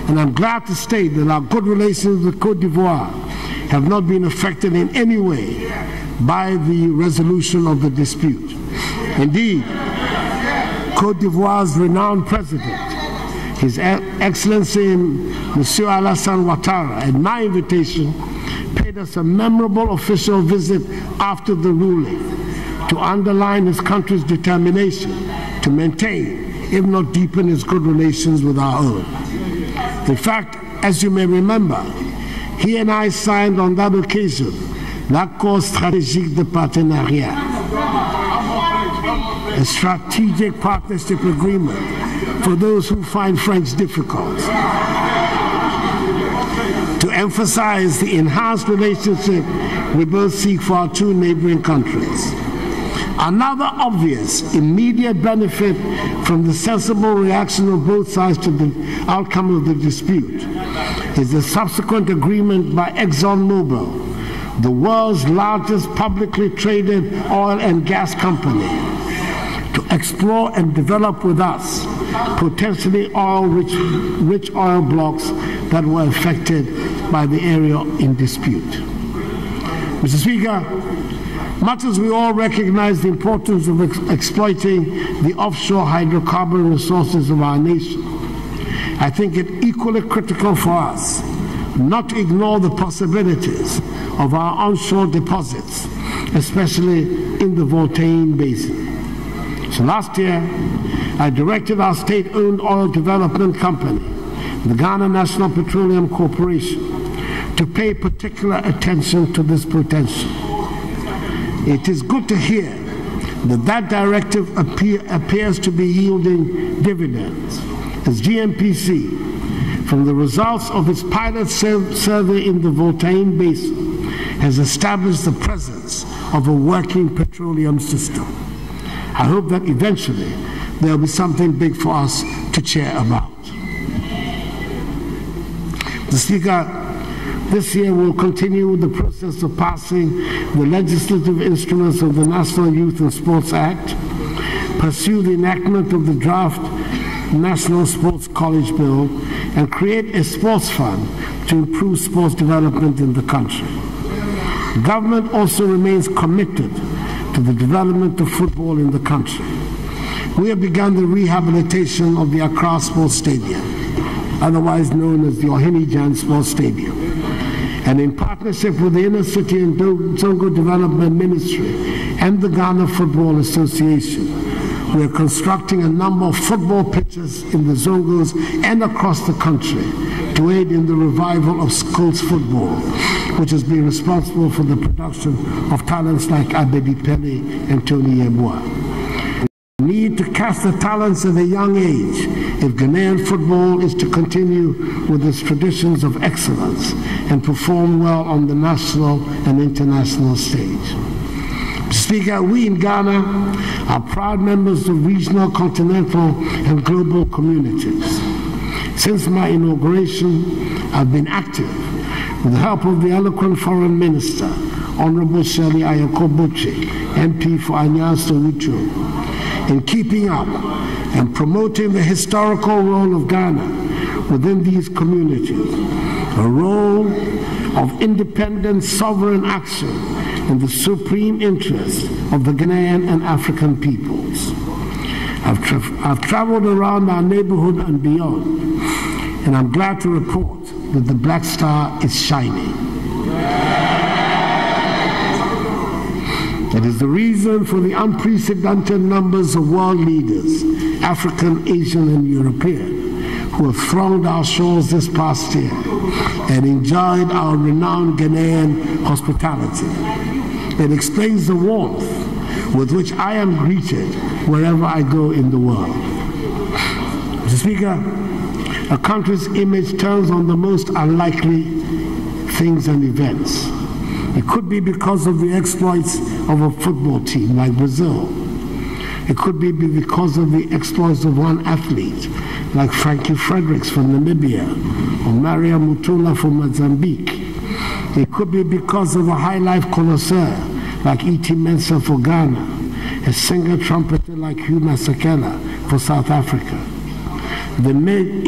And I'm glad to state that our good relations with Côte d'Ivoire have not been affected in any way by the resolution of the dispute. Indeed, Côte d'Ivoire's renowned president, His Excellency Monsieur Alassane Ouattara, at my invitation, paid us a memorable official visit after the ruling to underline his country's determination to maintain, if not deepen, its good relations with our own. In fact, as you may remember, he and I signed on that occasion l'accord stratégique de partenariat, a strategic partnership agreement for those who find French difficult, to emphasize the enhanced relationship we both seek for our two neighboring countries. Another obvious, immediate benefit from the sensible reaction of both sides to the outcome of the dispute is the subsequent agreement by ExxonMobil, the world's largest publicly traded oil and gas company, to explore and develop with us potentially oil-rich oil blocks that were affected by the area in dispute. Mr. Speaker, much as we all recognize the importance of exploiting the offshore hydrocarbon resources of our nation, I think it equally critical for us not to ignore the possibilities of our onshore deposits, especially in the Voltaire Basin. So last year, I directed our state-owned oil development company, the Ghana National Petroleum Corporation, to pay particular attention to this potential. It is good to hear that directive appears to be yielding dividends, as GNPC, from the results of its pilot survey in the Voltaire Basin, has established the presence of a working petroleum system. I hope that eventually there will be something big for us to cheer about. Mr. Speaker, this year we'll continue the process of passing the legislative instruments of the National Youth and Sports Act, pursue the enactment of the draft National Sports College Bill, and create a sports fund to improve sports development in the country. The government also remains committed to the development of football in the country. We have begun the rehabilitation of the Accra Sports Stadium, otherwise known as the Ohinijan Sports Stadium. And in partnership with the Inner City and Zongo Development Ministry and the Ghana Football Association, we are constructing a number of football pitches in the Zongos and across the country to aid in the revival of schools football, which has been responsible for the production of talents like Abedi Pele and Tony Yeboah. We need to cast the talents at a young age if Ghanaian football is to continue with its traditions of excellence and perform well on the national and international stage. Speaker, we in Ghana are proud members of regional, continental, and global communities. Since my inauguration, I've been active with the help of the eloquent Foreign Minister, Honorable Shirley Ayokoboche, MP for Anyaso Ucho, in keeping up and promoting the historical role of Ghana within these communities, a role of independent sovereign action in the supreme interest of the Ghanaian and African peoples. I've traveled around our neighborhood and beyond, and I'm glad to report that the Black Star is shining. That is the reason for the unprecedented numbers of world leaders, African, Asian, and European, who have thronged our shores this past year and enjoyed our renowned Ghanaian hospitality. It explains the warmth with which I am greeted wherever I go in the world. Mr. Speaker, a country's image turns on the most unlikely things and events. It could be because of the exploits of a football team like Brazil. It could be because of the exploits of one athlete like Frankie Fredericks from Namibia or Maria Mutola from Mozambique. It could be because of a high life connoisseur like E.T. Mensah for Ghana, a singer-trumpeter like Hugh Masekela for South Africa. The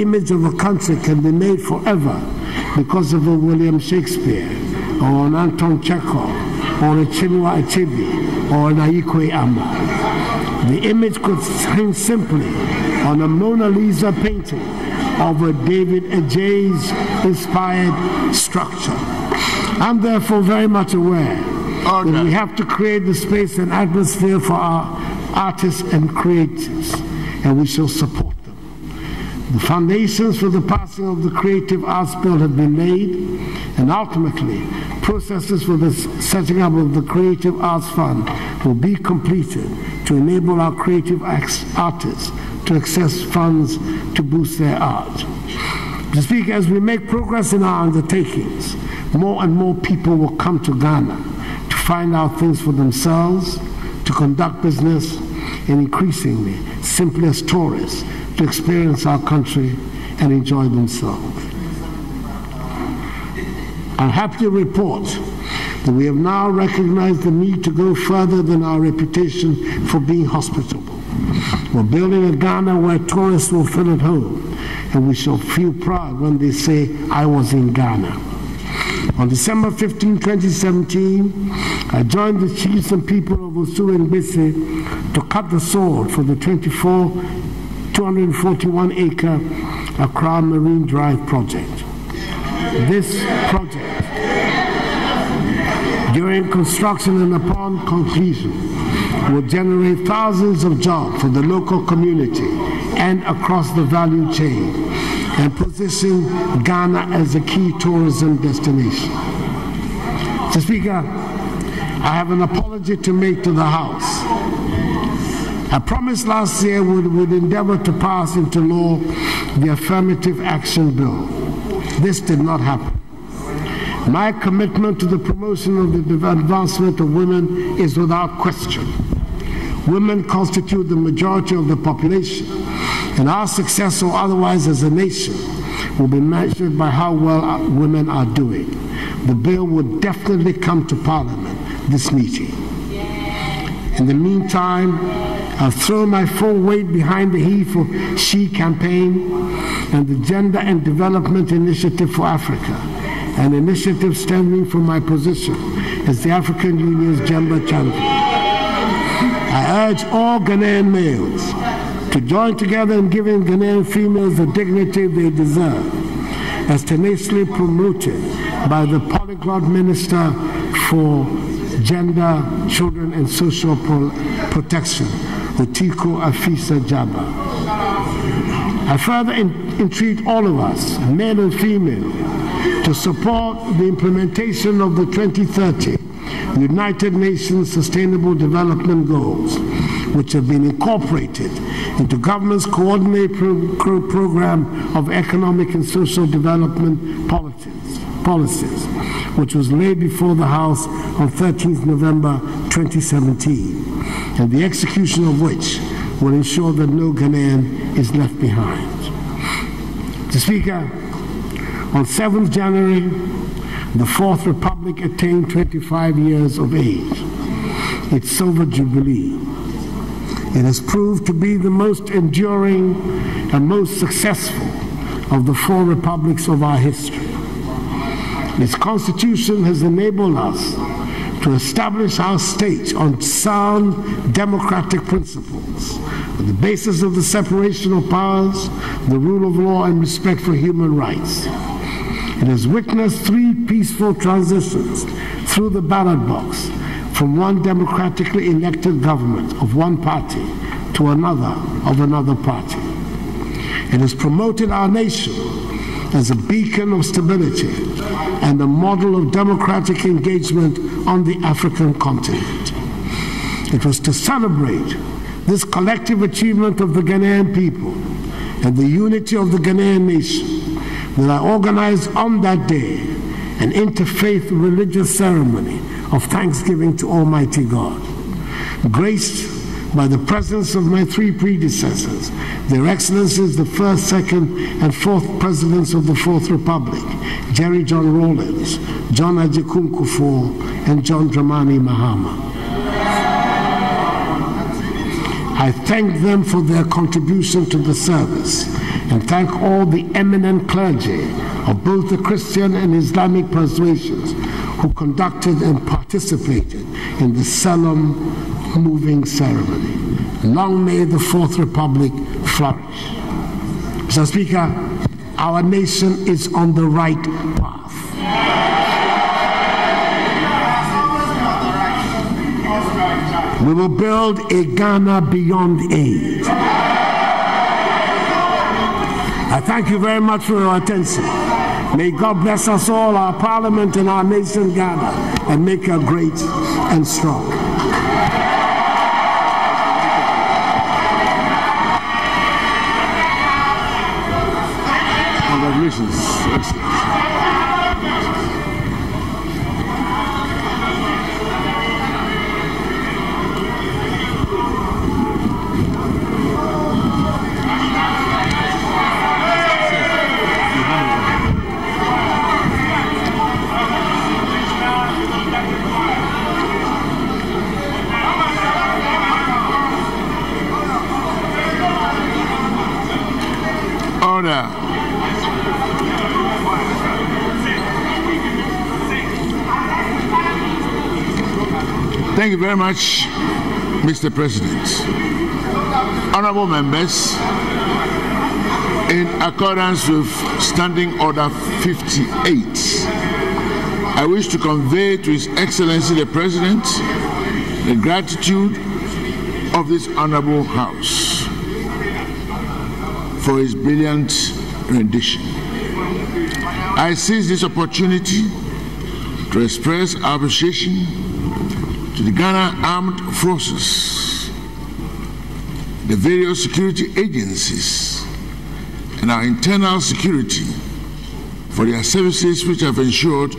image of a country can be made forever because of a William Shakespeare, or an Anton Chekhov, or a Chinua Achebe, or an Aikwe Amma. The image could hang simply on a Mona Lisa painting of a David Adjaye-inspired structure. I'm therefore very much aware that we have to create the space and atmosphere for our artists and creators, and we shall support them. The foundations for the passing of the Creative Arts Bill have been laid, and ultimately, processes for the setting up of the Creative Arts Fund will be completed to enable our creative artists to access funds to boost their art. Mr. Speaker, as we make progress in our undertakings, more and more people will come to Ghana to find out things for themselves, to conduct business, and increasingly, simply as tourists, to experience our country and enjoy themselves. I'm happy to report that we have now recognized the need to go further than our reputation for being hospitable. We're building a Ghana where tourists will feel at home, and we shall feel proud when they say, "I was in Ghana." On December 15, 2017, I joined the chiefs and people of Osuru and Bese to cut the sword for the 241-acre Accra Marine Drive project. This project, during construction and upon completion, will generate thousands of jobs for the local community and across the value chain, and position Ghana as a key tourism destination. Mr. Speaker, I have an apology to make to the House. I promised last year we would endeavor to pass into law the Affirmative Action Bill. This did not happen. My commitment to the promotion of the advancement of women is without question. Women constitute the majority of the population, and our success or otherwise as a nation will be measured by how well women are doing. The bill will definitely come to Parliament this meeting. In the meantime, I've thrown my full weight behind the He for She campaign and the Gender and Development Initiative for Africa, an initiative stemming from my position as the African Union's gender champion. I urge all Ghanaian males to join together in giving Ghanaian females the dignity they deserve, as tenaciously promoted by the polyglot Minister for Gender, Children and Social Protection, Otiko Afisa Jaba. I further entreat all of us, male and female, to support the implementation of the 2030 United Nations Sustainable Development Goals, which have been incorporated into government's coordinated program of economic and social development policies, which was laid before the House on 13th November 2017, and the execution of which will ensure that no Ghanaian is left behind. Mr. Speaker, on 7th January, the Fourth Republic attained 25 years of age, its silver jubilee. It has proved to be the most enduring and most successful of the four republics of our history. Its constitution has enabled us to establish our state on sound democratic principles, on the basis of the separation of powers, the rule of law, and respect for human rights. It has witnessed 3 peaceful transitions through the ballot box, from one democratically elected government of one party to another of another party. It has promoted our nation as a beacon of stability and a model of democratic engagement on the African continent. It was to celebrate this collective achievement of the Ghanaian people and the unity of the Ghanaian nation that I organized on that day an interfaith religious ceremony of thanksgiving to Almighty God, graced by the presence of my three predecessors, their excellencies, the first, second, and fourth presidents of the Fourth Republic, Jerry John Rawlins, John Ajikun Kufuor, and John Dramani Mahama. I thank them for their contribution to the service and thank all the eminent clergy of both the Christian and Islamic persuasions who conducted and participated in the solemn, moving ceremony. Long may the Fourth Republic flourish. Mr. Speaker, our nation is on the right path. We will build a Ghana beyond aid. I thank you very much for your attention. May God bless us all, our parliament and our nation Ghana, and make her great and strong. Congratulations. Excellent. Order. Thank you very much, Mr. President. Honorable members, in accordance with Standing Order 58, I wish to convey to His Excellency the President the gratitude of this Honorable House for his brilliant rendition. I seize this opportunity to express our appreciation to the Ghana Armed Forces, the various security agencies, and our internal security for their services which have ensured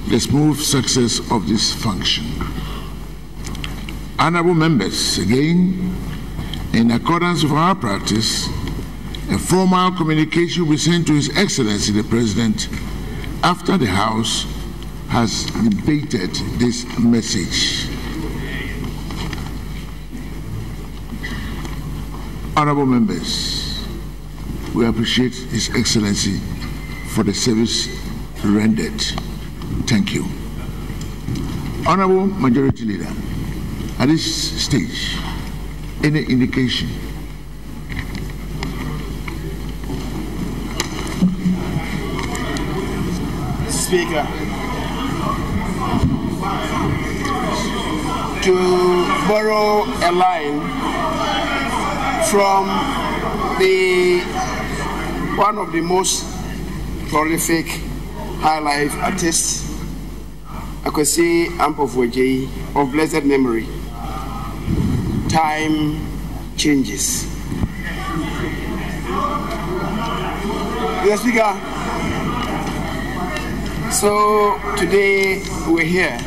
the smooth success of this function. Honorable members, again, in accordance with our practice, a formal communication will be sent to His Excellency the President after the House has debated this message. Honorable members, we appreciate His Excellency for the service rendered. Thank you. Honorable Majority Leader, at this stage, any indication? Speaker, to borrow a line from one of the most prolific high life artists, Akwesi Ampofo-Adjei, of blessed memory, time changes. Mr. Speaker, so today we're here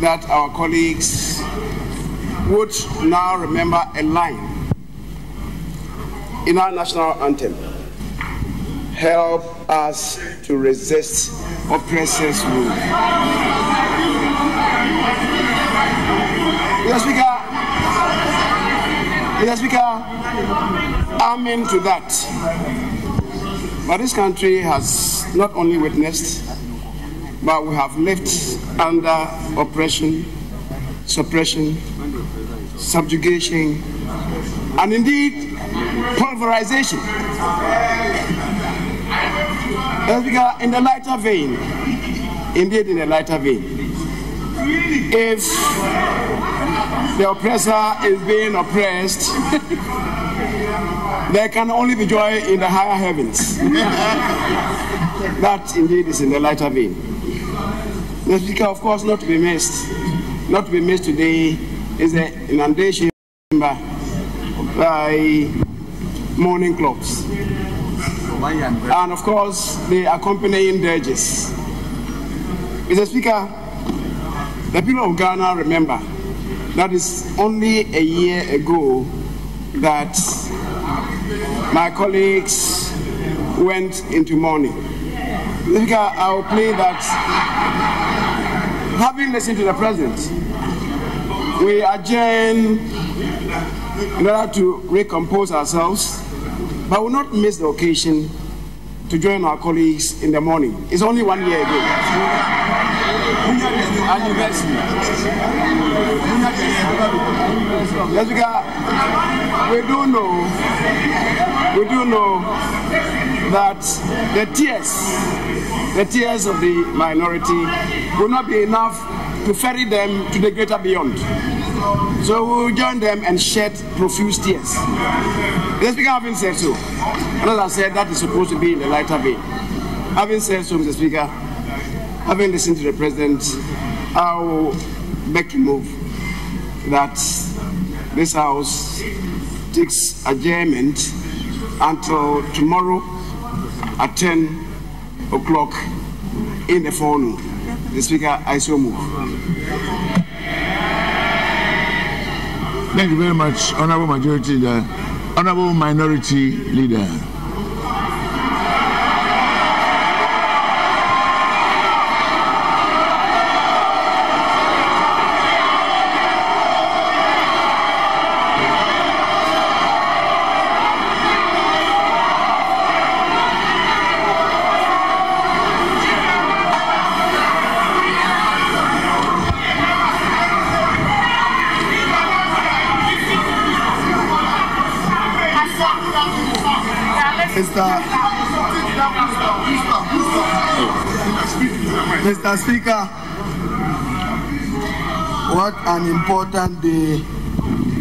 that our colleagues would now remember a line in our national anthem: help us to resist oppressors' rule. Mr. Speaker, I'm into that. But this country has not only witnessed, but we have lived under oppression, suppression, subjugation, and indeed pulverization. In the lighter vein, indeed in a lighter vein, if the oppressor is being oppressed, there can only be joy in the higher heavens. That indeed is in the lighter vein. Mr. Speaker, of course, not to be missed, not to be missed today is the inundation by morning clubs. And of course, the accompanying dirges. Mr. Speaker, the people of Ghana remember that is only a year ago that my colleagues went into mourning. Mr. Speaker, I will play that. Having listened to the President, we adjourn in order to recompose ourselves, but will not miss the occasion to join our colleagues in the morning. It's only 1 year ago. Yes, because we do know that the tears of the minority will not be enough to ferry them to the greater beyond. So we will join them and shed profuse tears. The Speaker, having said so, and as I said, that is supposed to be in the lighter vein. Having said so, Mr. Speaker, having listened to the President, I will beg to move that this House takes adjournment until tomorrow at 10 o'clock in the forenoon. The Speaker, I so move. Thank you very much, Honourable Majority Leader. Honourable Minority Leader. Mr. Speaker, what an important day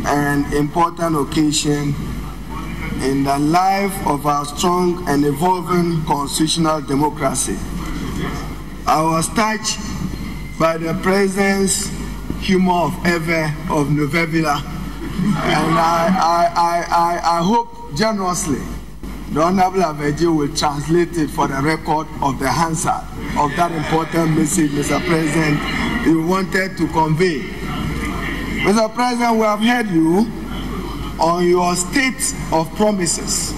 and important occasion in the life of our strong and evolving constitutional democracy. I was touched by the President's humor of ever of November, and I hope generously the Honorable Aveji will translate it for the record of the Hansard of that important message, Mr. President, you wanted to convey. Mr. President, we have heard you on your state of promises.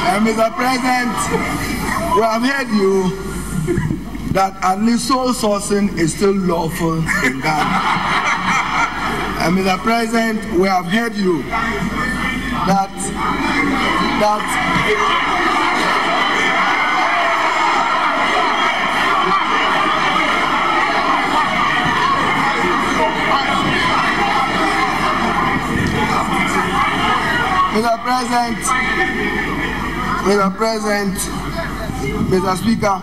And Mr. President, we have heard you that at least sole sourcing is still lawful in Ghana. And Mr. President, we have heard you that Mr. President, Mr. Speaker,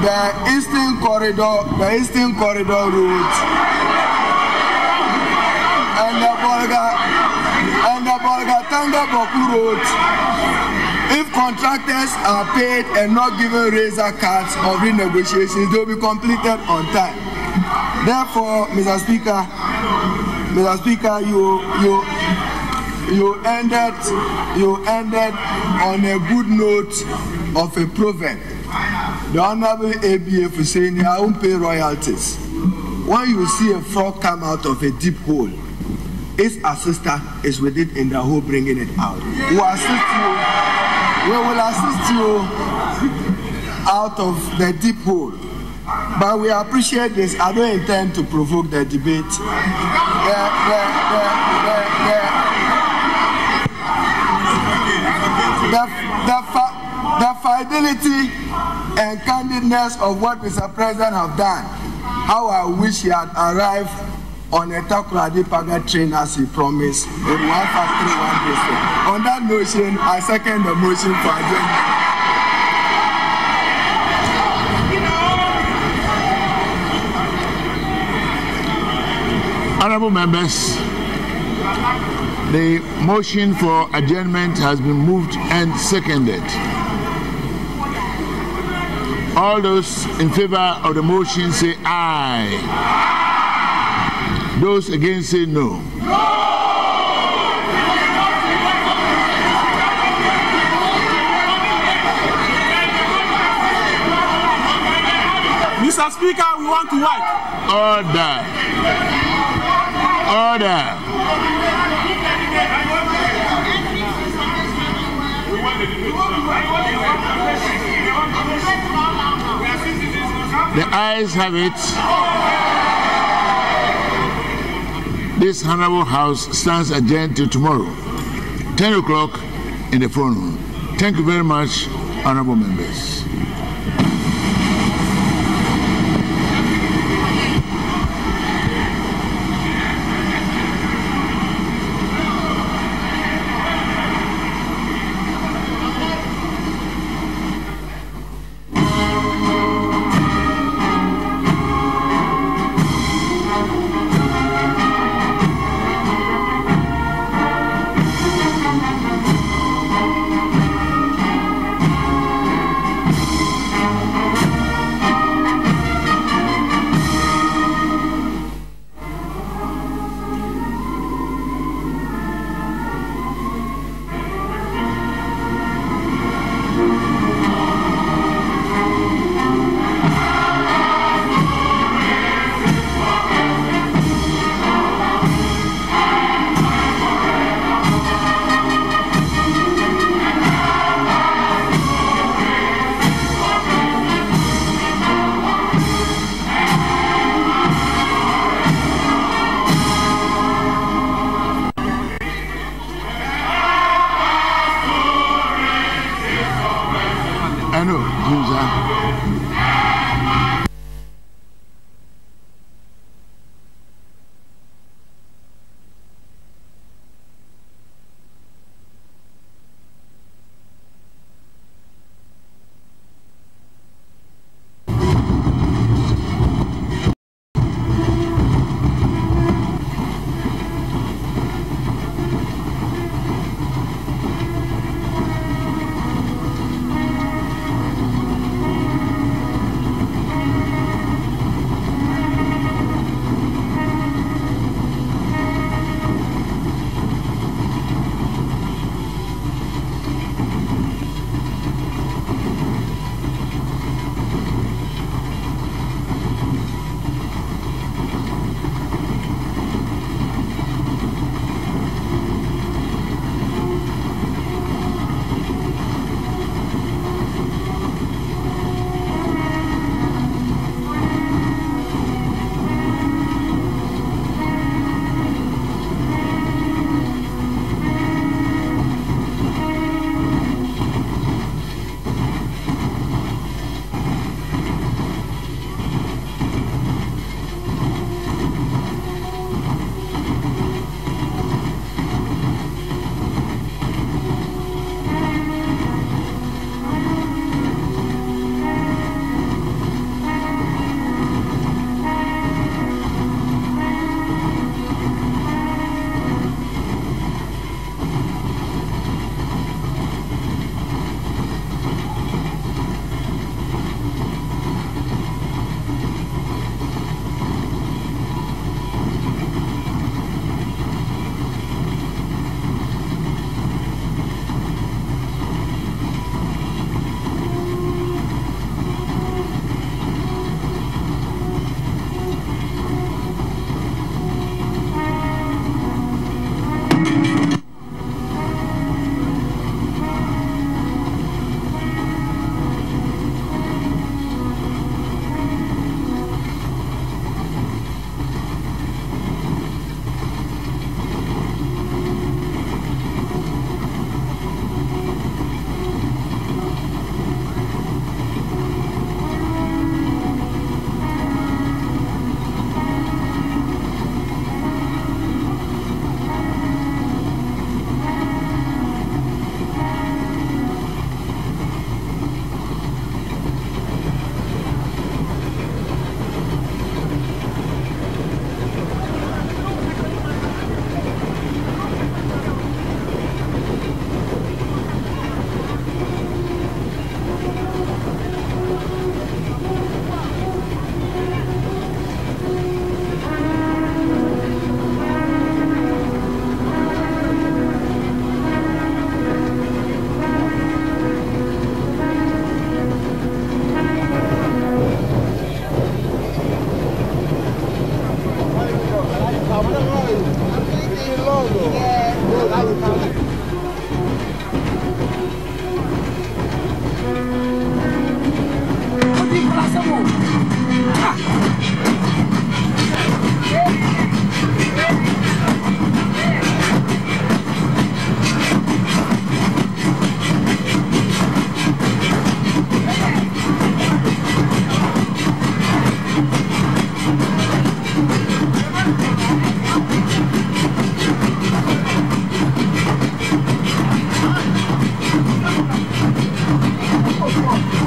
the Eastern Corridor route and the Bolga-Tanga-Boku route, if contractors are paid and not given razor cards of renegotiations, they will be completed on time. Therefore, Mr. Speaker, you ended on a good note of a proverb. The Honorable ABF is saying, I won't pay royalties. When you see a frog come out of a deep hole, its assistant is with it in the hole bringing it out. We will assist you out of the deep hole. But we appreciate this. I don't intend to provoke the debate. The fidelity and candidness of what Mr. President have done, how I wish he had arrived on a Takoradi Paga train as he promised in 1 factory, 1 district. On that notion, I second the motion for adjournment. Honorable members, the motion for adjournment has been moved and seconded. All those in favor of the motion say aye. Those against say no. Mr. Speaker, we want to work. Order. Order. The ayes have it. This honorable house stands adjourned till tomorrow, 10 o'clock in the forenoon. Thank you very much, honorable members. you.